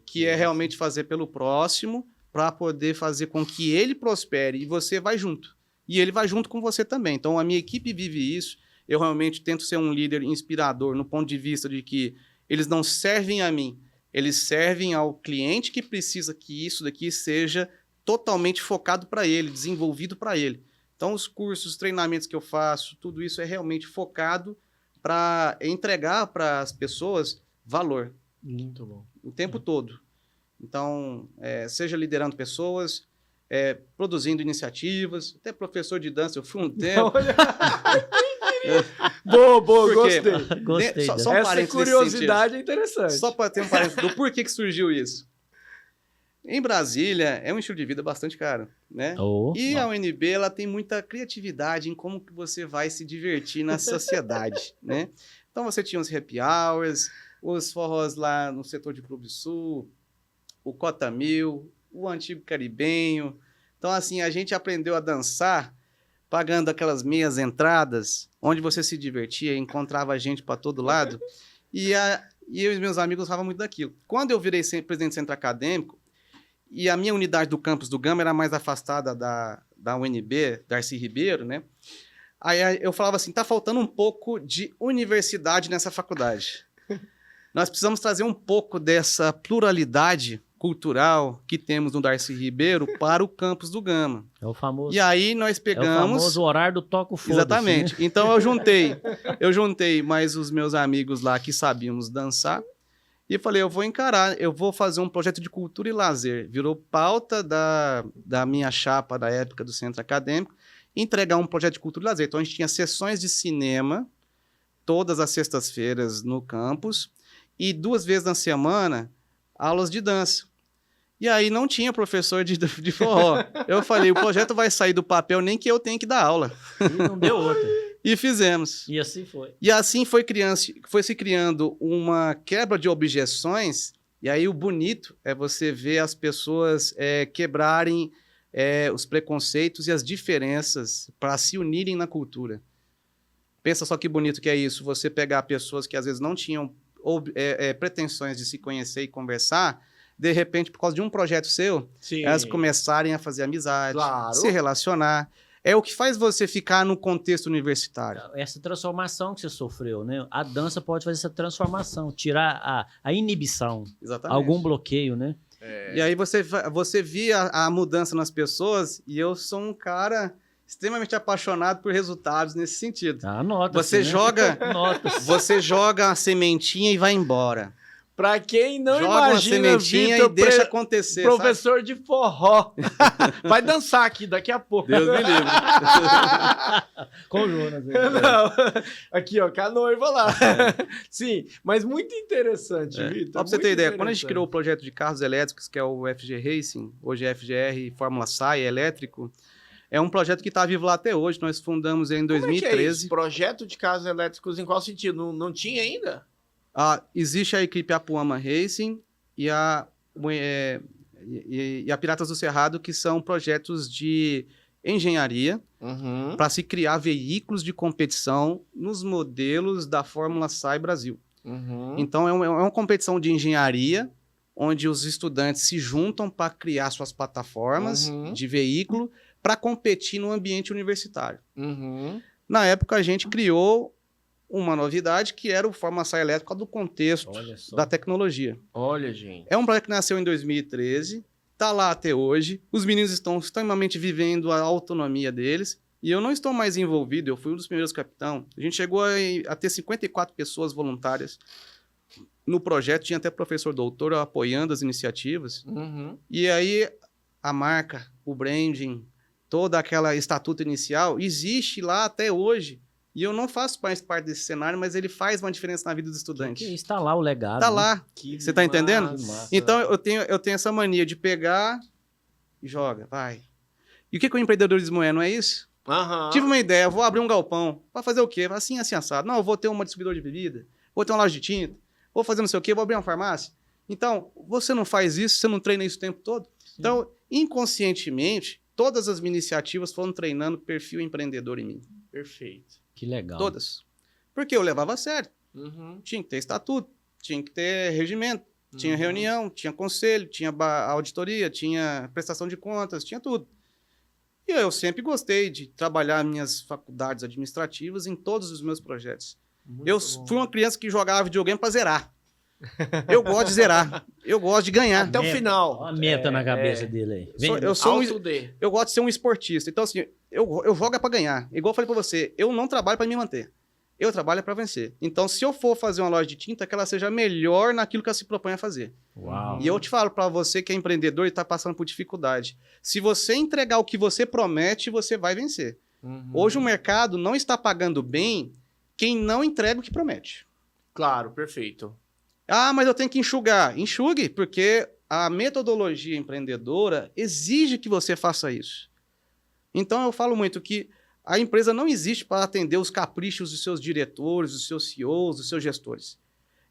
que é realmente fazer pelo próximo para poder fazer com que ele prospere e você vai junto. E ele vai junto com você também. Então a minha equipe vive isso. Eu realmente tento ser um líder inspirador no ponto de vista de que eles não servem a mim, eles servem ao cliente que precisa que isso daqui seja totalmente focado para ele, desenvolvido para ele. Então, os cursos, os treinamentos que eu faço, tudo isso é realmente focado para entregar para as pessoas valor. Muito bom. O tempo todo. Então, seja liderando pessoas, produzindo iniciativas, até professor de dança, eu fui um tempo. Boa, Porque gostei. Gostei. Só um Essa parênteses nesse curiosidade é interessante. sentido. Só para ter um parênteses do porquê que surgiu isso. Em Brasília, é um estilo de vida bastante caro, né? E a UNB, ela tem muita criatividade em como que você vai se divertir na sociedade, né? Então, você tinha os happy hours, os forrós lá no setor de Clube Sul, o Cota Mil, o Antigo Caribenho. Então, assim, a gente aprendeu a dançar pagando aquelas meias entradas, onde você se divertia, encontrava gente para todo lado. E eu e meus amigos gostavam muito daquilo. Quando eu virei presidente do centro acadêmico, e a minha unidade do campus do Gama era mais afastada da UNB, Darcy Ribeiro, né? Aí eu falava assim, tá faltando um pouco de universidade nessa faculdade. Nós precisamos trazer um pouco dessa pluralidade cultural que temos no Darcy Ribeiro para o campus do Gama. É o famoso. E aí nós pegamos... É o famoso horário do toco foda-se. Exatamente. Né? Então eu juntei mais os meus amigos lá que sabíamos dançar e falei, eu vou encarar, eu vou fazer um projeto de cultura e lazer. Virou pauta da minha chapa da época do centro acadêmico, entregar um projeto de cultura e lazer. Então a gente tinha sessões de cinema todas as sextas-feiras no campus e 2 vezes na semana aulas de dança. E aí não tinha professor de forró. Eu falei, o projeto vai sair do papel, nem que eu tenha que dar aula. E não deu outra. E fizemos. E assim foi. E assim foi se criando uma quebra de objeções. E aí o bonito é você ver as pessoas quebrarem os preconceitos e as diferenças para se unirem na cultura. Pensa só que bonito que é isso. Você pegar pessoas que às vezes não tinham pretensões de se conhecer e conversar, de repente, por causa de um projeto seu, elas começarem a fazer amizade, se relacionar. É o que faz você ficar no contexto universitário. Essa transformação que você sofreu, né? A dança pode fazer essa transformação, tirar a inibição, Exatamente. algum bloqueio, né? E aí você via a mudança nas pessoas, e eu sou um cara extremamente apaixonado por resultados nesse sentido. Anota. Você joga a sementinha e vai embora. Pra quem não joga imagina, uma sementinha Vitor, e deixa acontecer. Professor de forró. Vai dançar aqui daqui a pouco. Deus me livre. Com o Jonas. Não. Aqui, ó, com a noiva lá. Sim, mas muito interessante, Vitor. Só pra você ter ideia, quando a gente criou o projeto de carros elétricos, que é o FG Racing, hoje é FGR Fórmula SAI, elétrico, é um projeto que está vivo lá até hoje. Nós fundamos em 2013. Como é que é isso? Projeto de carros elétricos em qual sentido? Não tinha ainda? Existe a equipe Apuama Racing e a Piratas do Cerrado, que são projetos de engenharia para se criar veículos de competição nos modelos da Fórmula SAI Brasil. Então, é uma competição de engenharia, onde os estudantes se juntam para criar suas plataformas de veículo para competir no ambiente universitário. Na época, a gente criou uma novidade que era o Fórmula SAI elétrico do contexto da tecnologia. Olha, gente. É um projeto que nasceu em 2013, está lá até hoje, os meninos estão extremamente vivendo a autonomia deles, e eu não estou mais envolvido, eu fui um dos primeiros capitão. A gente chegou a ter 54 pessoas voluntárias no projeto, tinha até professor doutor apoiando as iniciativas, e aí a marca, o branding, toda aquela estatuto inicial, existe lá até hoje. E eu não faço mais parte desse cenário, mas ele faz uma diferença na vida dos estudantes. Está lá o legado. Está né? lá. Você está entendendo? Então, eu tenho essa mania de pegar e joga, vai. E o que o empreendedorismo é, não é isso? Tive uma ideia, vou abrir um galpão. Vai fazer o quê? Assim, assado. Não, eu vou ter uma distribuidora de bebida. vou ter uma loja de tinta, vou fazer não sei o quê, vou abrir uma farmácia. Então, você não faz isso, você não treina isso o tempo todo. Sim. Então, inconscientemente, todas as minhas iniciativas foram treinando perfil empreendedor em mim. Perfeito. Que legal. Todas. Porque eu levava a sério. Uhum. Tinha que ter estatuto, tinha que ter regimento, tinha reunião, tinha conselho, tinha auditoria, tinha prestação de contas, tinha tudo. E eu sempre gostei de trabalhar minhas faculdades administrativas em todos os meus projetos. Eu fui uma criança que jogava videogame para zerar. Eu gosto de zerar. Eu gosto de ganhar. Até o final. Olha a meta na cabeça dele aí. Eu gosto de ser um esportista. Então, assim, eu jogo é para ganhar. Igual eu falei para você, eu não trabalho para me manter. Eu trabalho para vencer. Então, se eu for fazer uma loja de tinta, que ela seja melhor naquilo que ela se propõe a fazer. Uau. E eu te falo para você que é empreendedor e está passando por dificuldade. Se você entregar o que você promete, você vai vencer. Hoje o mercado não está pagando bem quem não entrega o que promete. Claro, perfeito. Ah, mas eu tenho que enxugar. Enxugue, porque a metodologia empreendedora exige que você faça isso. Então, eu falo muito que a empresa não existe para atender os caprichos dos seus diretores, dos seus CEOs, dos seus gestores.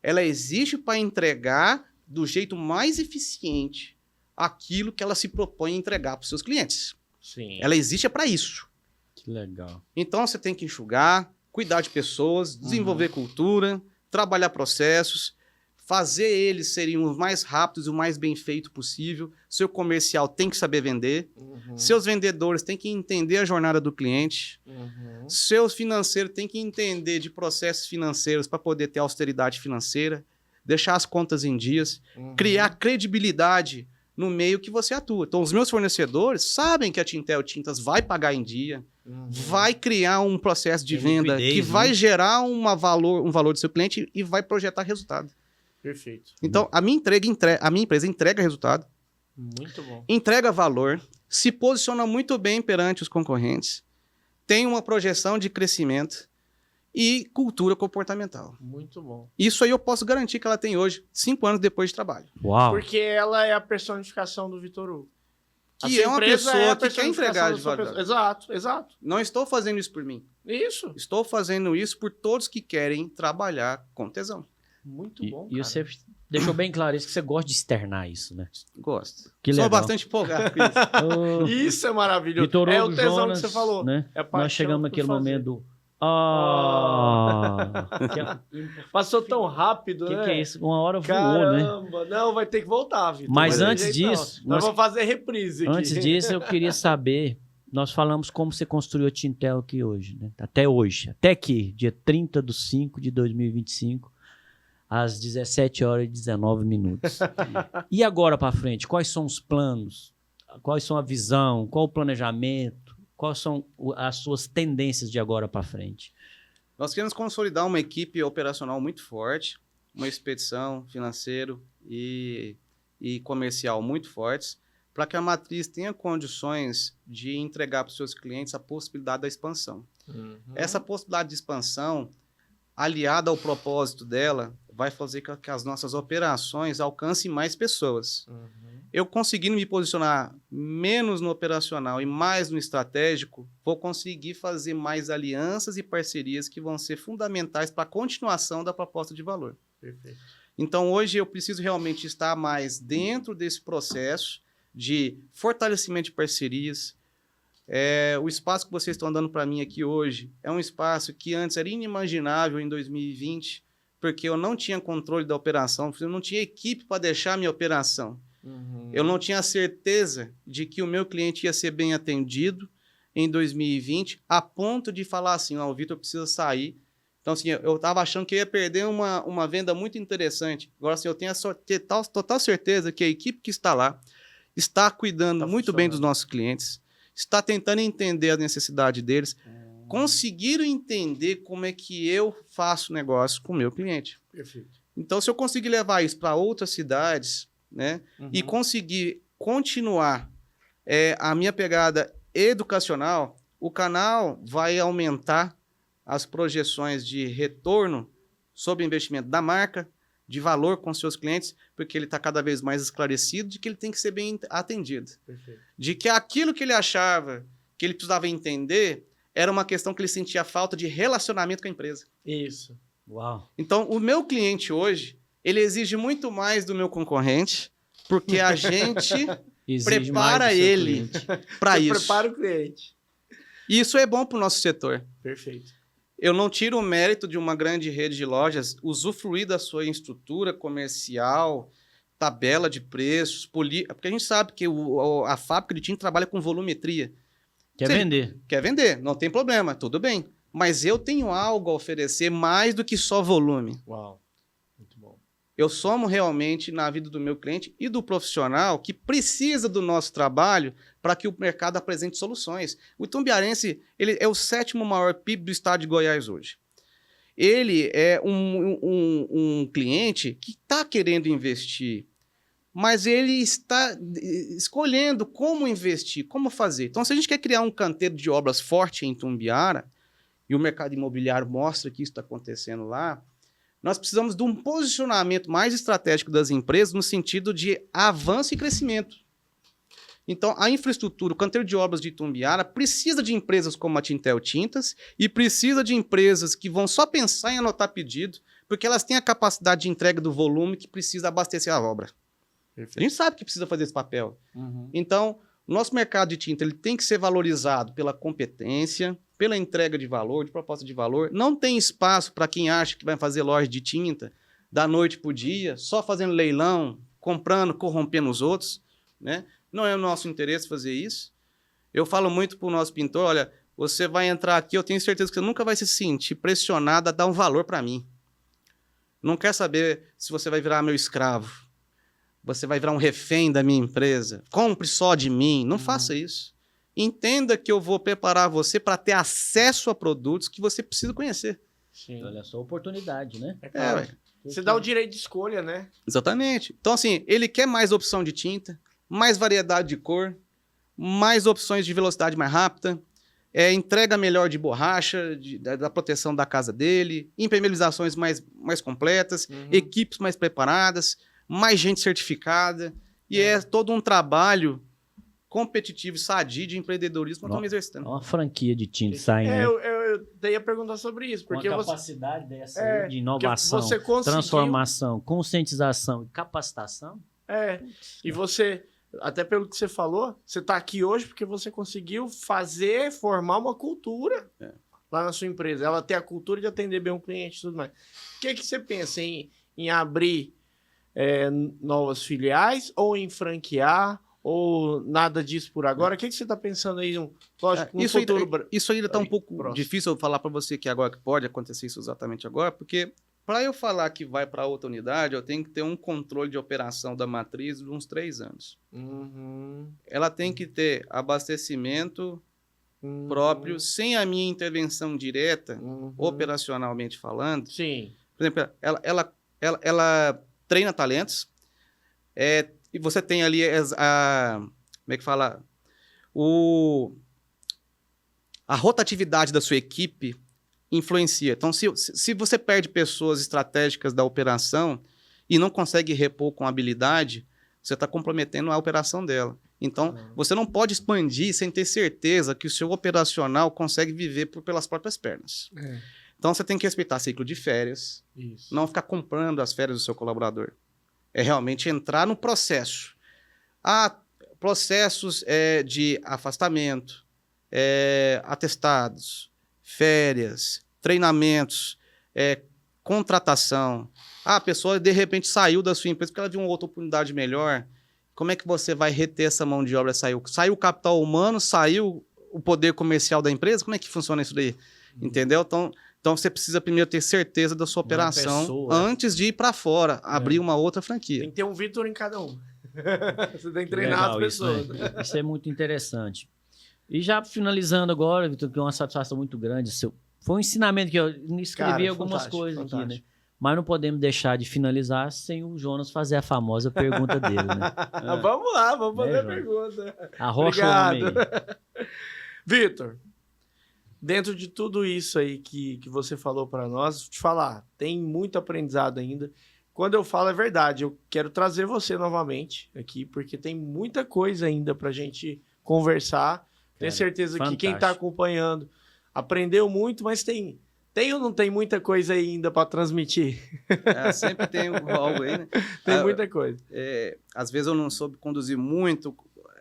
Ela existe para entregar do jeito mais eficiente aquilo que ela se propõe a entregar para os seus clientes. Sim. Ela existe para isso. Que legal. Então, você tem que enxugar, cuidar de pessoas, desenvolver cultura, trabalhar processos, fazer eles serem os mais rápidos e o mais bem feito possível. Seu comercial tem que saber vender. Seus vendedores têm que entender a jornada do cliente. Seus financeiros têm que entender de processos financeiros para poder ter austeridade financeira, deixar as contas em dias, criar credibilidade no meio que você atua. Então, os meus fornecedores sabem que a Tintel Tintas vai pagar em dia, vai criar um processo de venda que vai gerar um valor do seu cliente e vai projetar resultado. Perfeito. Então, a minha empresa entrega resultado. Muito bom. Entrega valor, se posiciona muito bem perante os concorrentes, tem uma projeção de crescimento e cultura comportamental. Muito bom. Isso aí eu posso garantir que ela tem hoje, 5 anos depois de trabalho. Uau. Porque ela é a personificação do Vitor Hugo. Que é uma pessoa que quer entregar de valor. Exato, exato. Não estou fazendo isso por mim. Isso. Estou fazendo isso por todos que querem trabalhar com tesão. Muito bom, E você deixou bem claro isso, que você gosta de externar isso, né? Gosto. Que Sou legal. bastante empolgado com isso. Isso é maravilhoso. Vitor É Hugo, o tesão Jonas, que você falou. Né? É paixão Nós chegamos por naquele fazer. momento do... Passou tão rápido, que né? que é isso? Uma hora voou, né? Caramba, não, vai ter que voltar, Vitor. Mas Não tem antes jeito, disso, não. Nós vamos fazer reprise aqui. Antes disso, eu queria saber... Nós falamos como você construiu a Tintel aqui hoje, né? Até hoje. Até aqui, dia 30/5/2025, às 17h19. E agora para frente, quais são os planos? Quais são a visão? Qual o planejamento? Quais são as suas tendências de agora para frente? Nós queremos consolidar uma equipe operacional muito forte, uma expedição financeiro e comercial muito fortes, para que a matriz tenha condições de entregar para os seus clientes a possibilidade da expansão. Essa possibilidade de expansão, aliada ao propósito dela, vai fazer com que as nossas operações alcancem mais pessoas. Eu conseguindo me posicionar menos no operacional e mais no estratégico, vou conseguir fazer mais alianças e parcerias que vão ser fundamentais para a continuação da proposta de valor. Perfeito. Então, hoje eu preciso realmente estar mais dentro desse processo de fortalecimento de parcerias. O espaço que vocês estão dando para mim aqui hoje é um espaço que antes era inimaginável em 2020, porque eu não tinha controle da operação, eu não tinha equipe para deixar a minha operação. Eu não tinha certeza de que o meu cliente ia ser bem atendido em 2020, a ponto de falar assim, o Vitor precisa sair. Então, assim, eu estava achando que eu ia perder uma venda muito interessante. Agora, assim, eu tenho total certeza que a equipe que está lá está cuidando muito bem dos nossos clientes, está tentando entender a necessidade deles, conseguiram entender como é que eu faço negócio com o meu cliente. Perfeito. Então, se eu conseguir levar isso para outras cidades, né, e conseguir continuar a minha pegada educacional, o canal vai aumentar as projeções de retorno sobre investimento da marca, de valor com seus clientes, porque ele está cada vez mais esclarecido de que ele tem que ser bem atendido. Perfeito. De que aquilo que ele achava que ele precisava entender era uma questão que ele sentia falta de relacionamento com a empresa. Isso. Uau. Então, o meu cliente hoje, ele exige muito mais do meu concorrente, porque a gente Exige prepara mais do seu ele cliente. para Você isso. prepara o cliente. E isso é bom para o nosso setor. Perfeito. Eu não tiro o mérito de uma grande rede de lojas usufruir da sua estrutura comercial, tabela de preços, porque a gente sabe que a fábrica de tinta trabalha com volumetria. Quer Sim. vender. Quer vender, não tem problema, tudo bem. Mas eu tenho algo a oferecer mais do que só volume. Uau. Muito bom. Eu somo realmente na vida do meu cliente e do profissional que precisa do nosso trabalho para que o mercado apresente soluções. O itumbiarense, ele é o 7º maior PIB do estado de Goiás hoje. Ele é um cliente que está querendo investir, mas ele está escolhendo como investir, como fazer. Então, se a gente quer criar um canteiro de obras forte em Itumbiara, e o mercado imobiliário mostra que isso está acontecendo lá, nós precisamos de um posicionamento mais estratégico das empresas no sentido de avanço e crescimento. Então, a infraestrutura, o canteiro de obras de Itumbiara precisa de empresas como a Tintel Tintas e precisa de empresas que vão só pensar em anotar pedido, porque elas têm a capacidade de entrega do volume que precisa abastecer a obra. Perfeito. A gente sabe que precisa fazer esse papel. Uhum. Então, o nosso mercado de tinta ele tem que ser valorizado pela competência, pela entrega de valor, de proposta de valor. Não tem espaço para quem acha que vai fazer loja de tinta da noite para o dia, só fazendo leilão, comprando, corrompendo os outros, né? Não é o nosso interesse fazer isso. Eu falo muito para o nosso pintor, olha, você vai entrar aqui, eu tenho certeza que você nunca vai se sentir pressionado a dar um valor para mim. Não quer saber se você vai virar meu escravo. Você vai virar um refém da minha empresa. Compre só de mim. Não faça isso. Entenda que eu vou preparar você para ter acesso a produtos que você precisa conhecer. Sim. Olha só a oportunidade, né? É claro. ué. Você dá o direito de escolha, né? Exatamente. Então, assim, ele quer mais opção de tinta, mais variedade de cor, mais opções de velocidade mais rápida, entrega melhor de borracha, da proteção da casa dele, impermeabilizações mais completas, equipes mais preparadas, mais gente certificada, e é todo um trabalho competitivo, sadio de empreendedorismo que estamos exercitando. Uma franquia de tinta saindo. Né? Eu ia perguntar sobre isso, porque Com a você... capacidade dessa de inovação, você conseguiu... transformação, conscientização e capacitação. E você, até pelo que você falou, você está aqui hoje porque você conseguiu formar uma cultura lá na sua empresa. Ela tem a cultura de atender bem um cliente e tudo mais. O que você pensa em abrir novas filiais ou em franquear? Ou nada disso por agora? O que você está pensando aí? Lógico, no futuro... Isso ainda está um pouco próximo. difícil eu falar para você que agora que pode acontecer isso exatamente agora, porque para eu falar que vai para outra unidade, eu tenho que ter um controle de operação da matriz de uns 3 anos. Ela tem que ter abastecimento próprio, sem a minha intervenção direta, operacionalmente falando. Sim. Por exemplo, ela treina talentos, e você tem ali como é que fala? A rotatividade da sua equipe influencia. Então, se você perde pessoas estratégicas da operação e não consegue repor com habilidade, você está comprometendo a operação dela. Então, você não pode expandir sem ter certeza que o seu operacional consegue viver pelas próprias pernas. Então, você tem que respeitar ciclo de férias, não ficar comprando as férias do seu colaborador. É realmente entrar no processo. Há processos de afastamento, atestados, férias, treinamentos, contratação. A pessoa, de repente, saiu da sua empresa porque ela viu uma outra oportunidade melhor. Como é que você vai reter essa mão de obra? Saiu o capital humano, saiu o poder comercial da empresa? Como é que funciona isso daí? Entendeu? Então, você precisa primeiro ter certeza da sua operação antes de ir para fora, abrir uma outra franquia. Tem que ter um Vitor em cada um. Você tem que treinar as pessoas. Isso, né? Isso é muito interessante. E já finalizando agora, Vitor, que é uma satisfação muito grande. Foi um ensinamento que eu escrevi algumas coisas aqui, né? Mas não podemos deixar de finalizar sem o Jonas fazer a famosa pergunta dele, né? Vamos lá, vamos fazer a pergunta. Arrocha o homem aí. Vitor, dentro de tudo isso aí que você falou para nós, te falar, tem muito aprendizado ainda. Quando eu falo é verdade, eu quero trazer você novamente aqui, porque tem muita coisa ainda para a gente conversar. Tenho certeza que quem está acompanhando aprendeu muito, mas tem Tem ou não tem muita coisa ainda para transmitir? Sempre tem algo aí, né? Tem muita coisa. Às vezes eu não soube conduzir muito.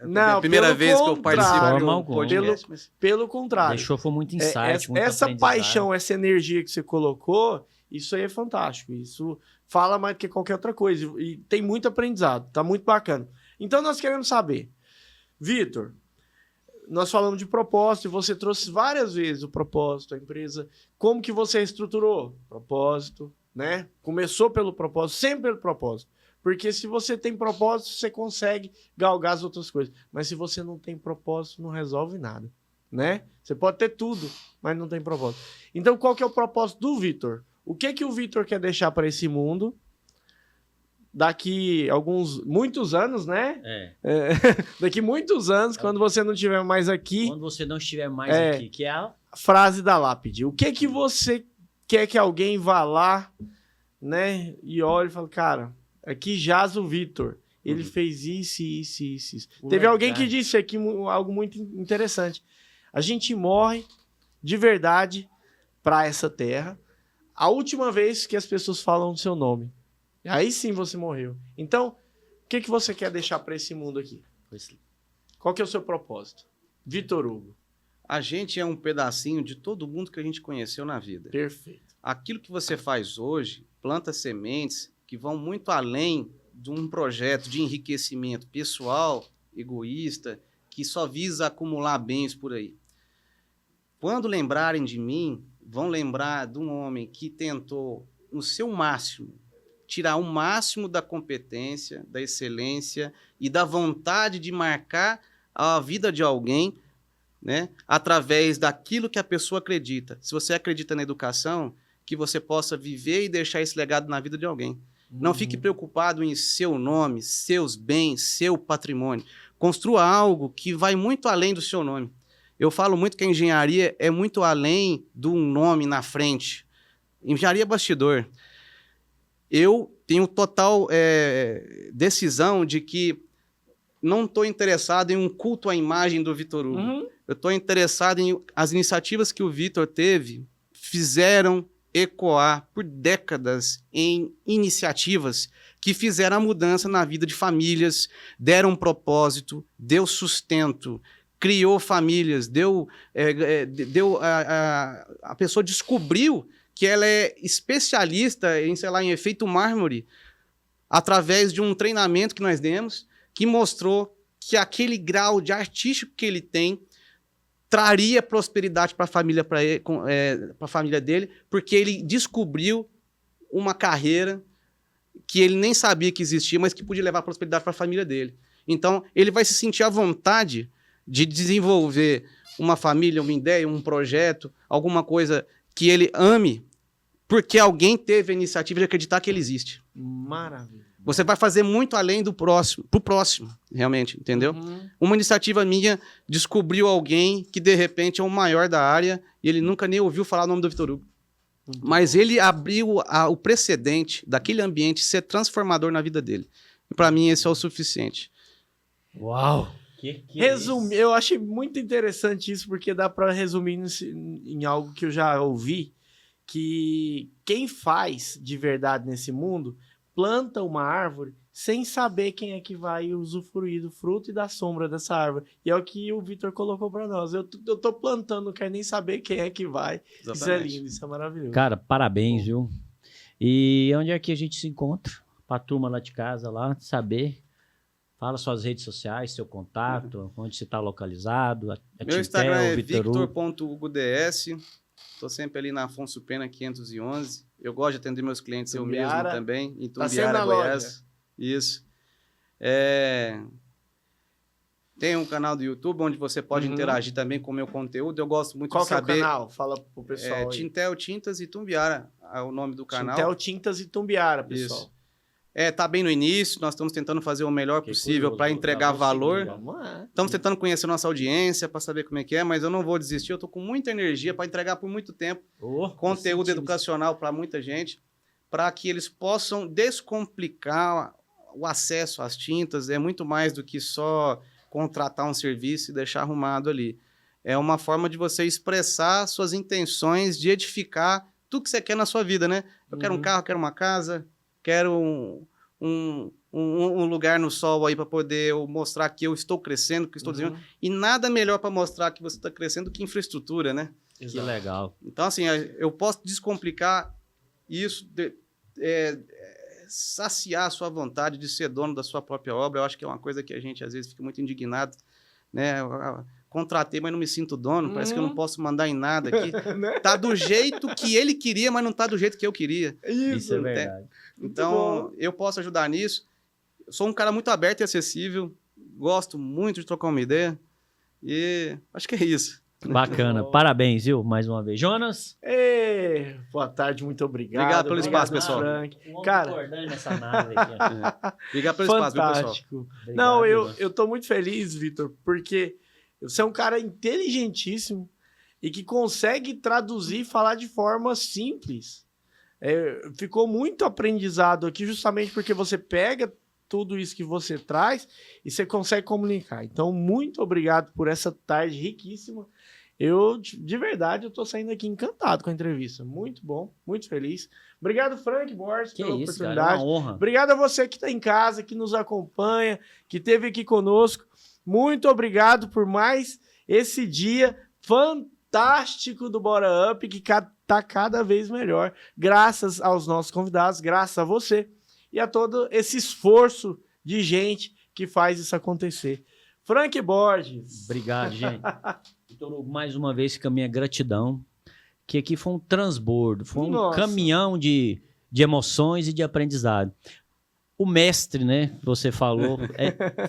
Não, a primeira pelo vez que eu contrário. participo De forma do podcast. mas- Pelo contrário. Deixou, foi muito insight, muito Essa aprendizado. paixão, essa energia que você colocou, isso aí é fantástico. Isso fala mais do que qualquer outra coisa. E tem muito aprendizado. Tá muito bacana. Então, nós queremos saber. Vitor, nós falamos de propósito e você trouxe várias vezes o propósito, a empresa. Como que você estruturou? Propósito, né? Começou pelo propósito, sempre pelo propósito. Porque se você tem propósito, você consegue galgar as outras coisas. Mas se você não tem propósito, não resolve nada, né? Você pode ter tudo, mas não tem propósito. Então, qual que é o propósito do Vitor? O que o Vitor quer deixar para esse mundo daqui muitos anos, né? Daqui muitos anos, quando você não estiver mais aqui, Quando você não estiver mais aqui, que é a... frase da lápide. O que você quer que alguém vá lá, né? E olhe e fale, cara, aqui jaz o Vitor. Ele fez isso. Teve alguém que disse aqui algo muito interessante. A gente morre de verdade para essa terra a última vez que as pessoas falam o seu nome. Aí sim você morreu. Então, o que você quer deixar para esse mundo aqui? Qual que é o seu propósito? Vitor Hugo. A gente é um pedacinho de todo mundo que a gente conheceu na vida. Perfeito. Aquilo que você faz hoje, planta sementes que vão muito além de um projeto de enriquecimento pessoal, egoísta, que só visa acumular bens por aí. Quando lembrarem de mim, vão lembrar de um homem que tentou, no seu máximo, tirar o máximo da competência, da excelência e da vontade de marcar a vida de alguém, né, através daquilo que a pessoa acredita. Se você acredita na educação, que você possa viver e deixar esse legado na vida de alguém. Não fique preocupado em seu nome, seus bens, seu patrimônio. Construa algo que vai muito além do seu nome. Eu falo muito que a engenharia é muito além de um nome na frente. Engenharia é bastidor. Eu tenho total decisão de que não estou interessado em um culto à imagem do Vitor Hugo. Eu estou interessado em as iniciativas que o Vitor teve, fizeram ecoar por décadas em iniciativas que fizeram a mudança na vida de famílias, deram um propósito, deu sustento, criou famílias, a pessoa descobriu que ela é especialista em, sei lá, em efeito mármore, através de um treinamento que nós demos, que mostrou que aquele grau de artístico que ele tem traria prosperidade para a família dele, porque ele descobriu uma carreira que ele nem sabia que existia, mas que podia levar prosperidade para a família dele. Então, ele vai se sentir à vontade de desenvolver uma família, uma ideia, um projeto, alguma coisa que ele ame, porque alguém teve a iniciativa de acreditar que ele existe. Maravilha. Você vai fazer muito além do próximo, pro próximo, realmente, entendeu? Uma iniciativa minha descobriu alguém que, de repente, é o maior da área e ele nunca nem ouviu falar o nome do Vitor Hugo. Mas ele abriu o precedente daquele ambiente ser transformador na vida dele. E para mim, esse é o suficiente. Uau! Eu achei muito interessante isso, porque dá para resumir em algo que eu já ouvi, que quem faz de verdade nesse mundo planta uma árvore sem saber quem é que vai usufruir do fruto e da sombra dessa árvore. E é o que o Vitor colocou para nós. Eu tô plantando, não quero nem saber quem é que vai. Exatamente. Isso é lindo, isso é maravilhoso. Cara, parabéns, viu? E onde é que a gente se encontra? Pra turma lá de casa, lá, saber. Fala suas redes sociais, seu contato, onde você está localizado. Meu Instagram é victor.hugods. Estou sempre ali na Afonso Pena 511. Eu gosto de atender meus clientes, eu mesmo também. Em Itumbiara, Goiás. Isso. Tem um canal do YouTube onde você pode interagir também com o meu conteúdo. Eu gosto muito de saber... Qual é o canal? Fala pro pessoal aí. Tintel Tintas Itumbiara é o nome do canal. Tintel Tintas Itumbiara, pessoal. Isso. Tá bem no início, nós estamos tentando fazer o melhor possível para entregar valor. Estamos tentando conhecer nossa audiência para saber como é que é, mas eu não vou desistir, eu estou com muita energia para entregar por muito tempo conteúdo educacional para muita gente, para que eles possam descomplicar o acesso às tintas. É muito mais do que só contratar um serviço e deixar arrumado ali. é uma forma de você expressar suas intenções de edificar tudo que você quer na sua vida, né? Eu quero um carro, quero uma casa, quero um lugar no sol aí para poder eu mostrar que eu estou crescendo, que eu estou desenvolvendo. E nada melhor para mostrar que você está crescendo do que infraestrutura, né? Que legal. Então, assim, eu posso descomplicar isso, saciar a sua vontade de ser dono da sua própria obra. Eu acho que é uma coisa que a gente, às vezes, fica muito indignado, né? Contratei, mas não me sinto dono, parece que eu não posso mandar em nada aqui. Tá do jeito que ele queria, mas não tá do jeito que eu queria. Isso é verdade. Então, eu posso ajudar nisso. Eu sou um cara muito aberto e acessível, gosto muito de trocar uma ideia e acho que é isso. Bacana, parabéns, viu? Mais uma vez. Jonas? Boa tarde, muito obrigado. Obrigado pelo espaço, pessoal. Frank. Cara, nessa nave aqui. Obrigado pelo espaço, viu, pessoal? Fantástico. Obrigado, Não, Jonas. eu tô muito feliz, Vitor, porque você é um cara inteligentíssimo e que consegue traduzir e falar de forma simples. Ficou muito aprendizado aqui justamente porque você pega tudo isso que você traz e você consegue comunicar. Então, muito obrigado por essa tarde riquíssima. De verdade, eu tô saindo aqui encantado com a entrevista. Muito bom, muito feliz. Obrigado, Frank Borges, pela Que isso, cara, é oportunidade. uma honra. Obrigado a você que está em casa, que nos acompanha, que esteve aqui conosco. Muito obrigado por mais esse dia fantástico do Bora Up, que está cada vez melhor, graças aos nossos convidados, graças a você e a todo esse esforço de gente que faz isso acontecer. Frank Borges. Obrigado, gente. Então, mais uma vez, fica a minha gratidão, que aqui foi um transbordo, foi um caminhão de emoções e de aprendizado. O mestre, né, você falou,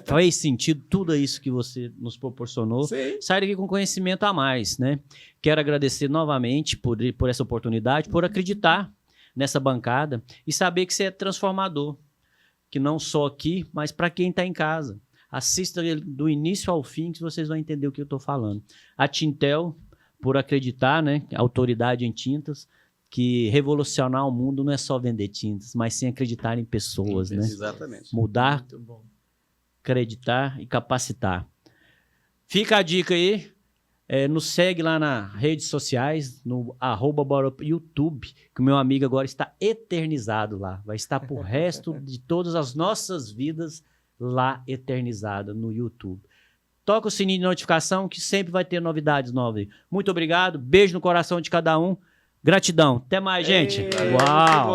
faz sentido tudo isso que você nos proporcionou. Sim. Sai daqui com conhecimento a mais, né? Quero agradecer novamente por essa oportunidade, por acreditar nessa bancada e saber que você é transformador, que não só aqui, mas para quem está em casa. Assista do início ao fim que vocês vão entender o que eu estou falando. A Tintel, por acreditar, né, autoridade em tintas, que revolucionar o mundo não é só vender tintas, mas sim acreditar em pessoas, né? Exatamente. Mudar, Muito bom. acreditar e capacitar. Fica a dica aí. Nos segue lá nas redes sociais, no @BoraUp, que o meu amigo agora está eternizado lá. Vai estar pro resto de todas as nossas vidas lá eternizado no YouTube. Toca o sininho de notificação que sempre vai ter novidades novas. Muito obrigado, beijo no coração de cada um. Gratidão. Até mais, gente. Uau!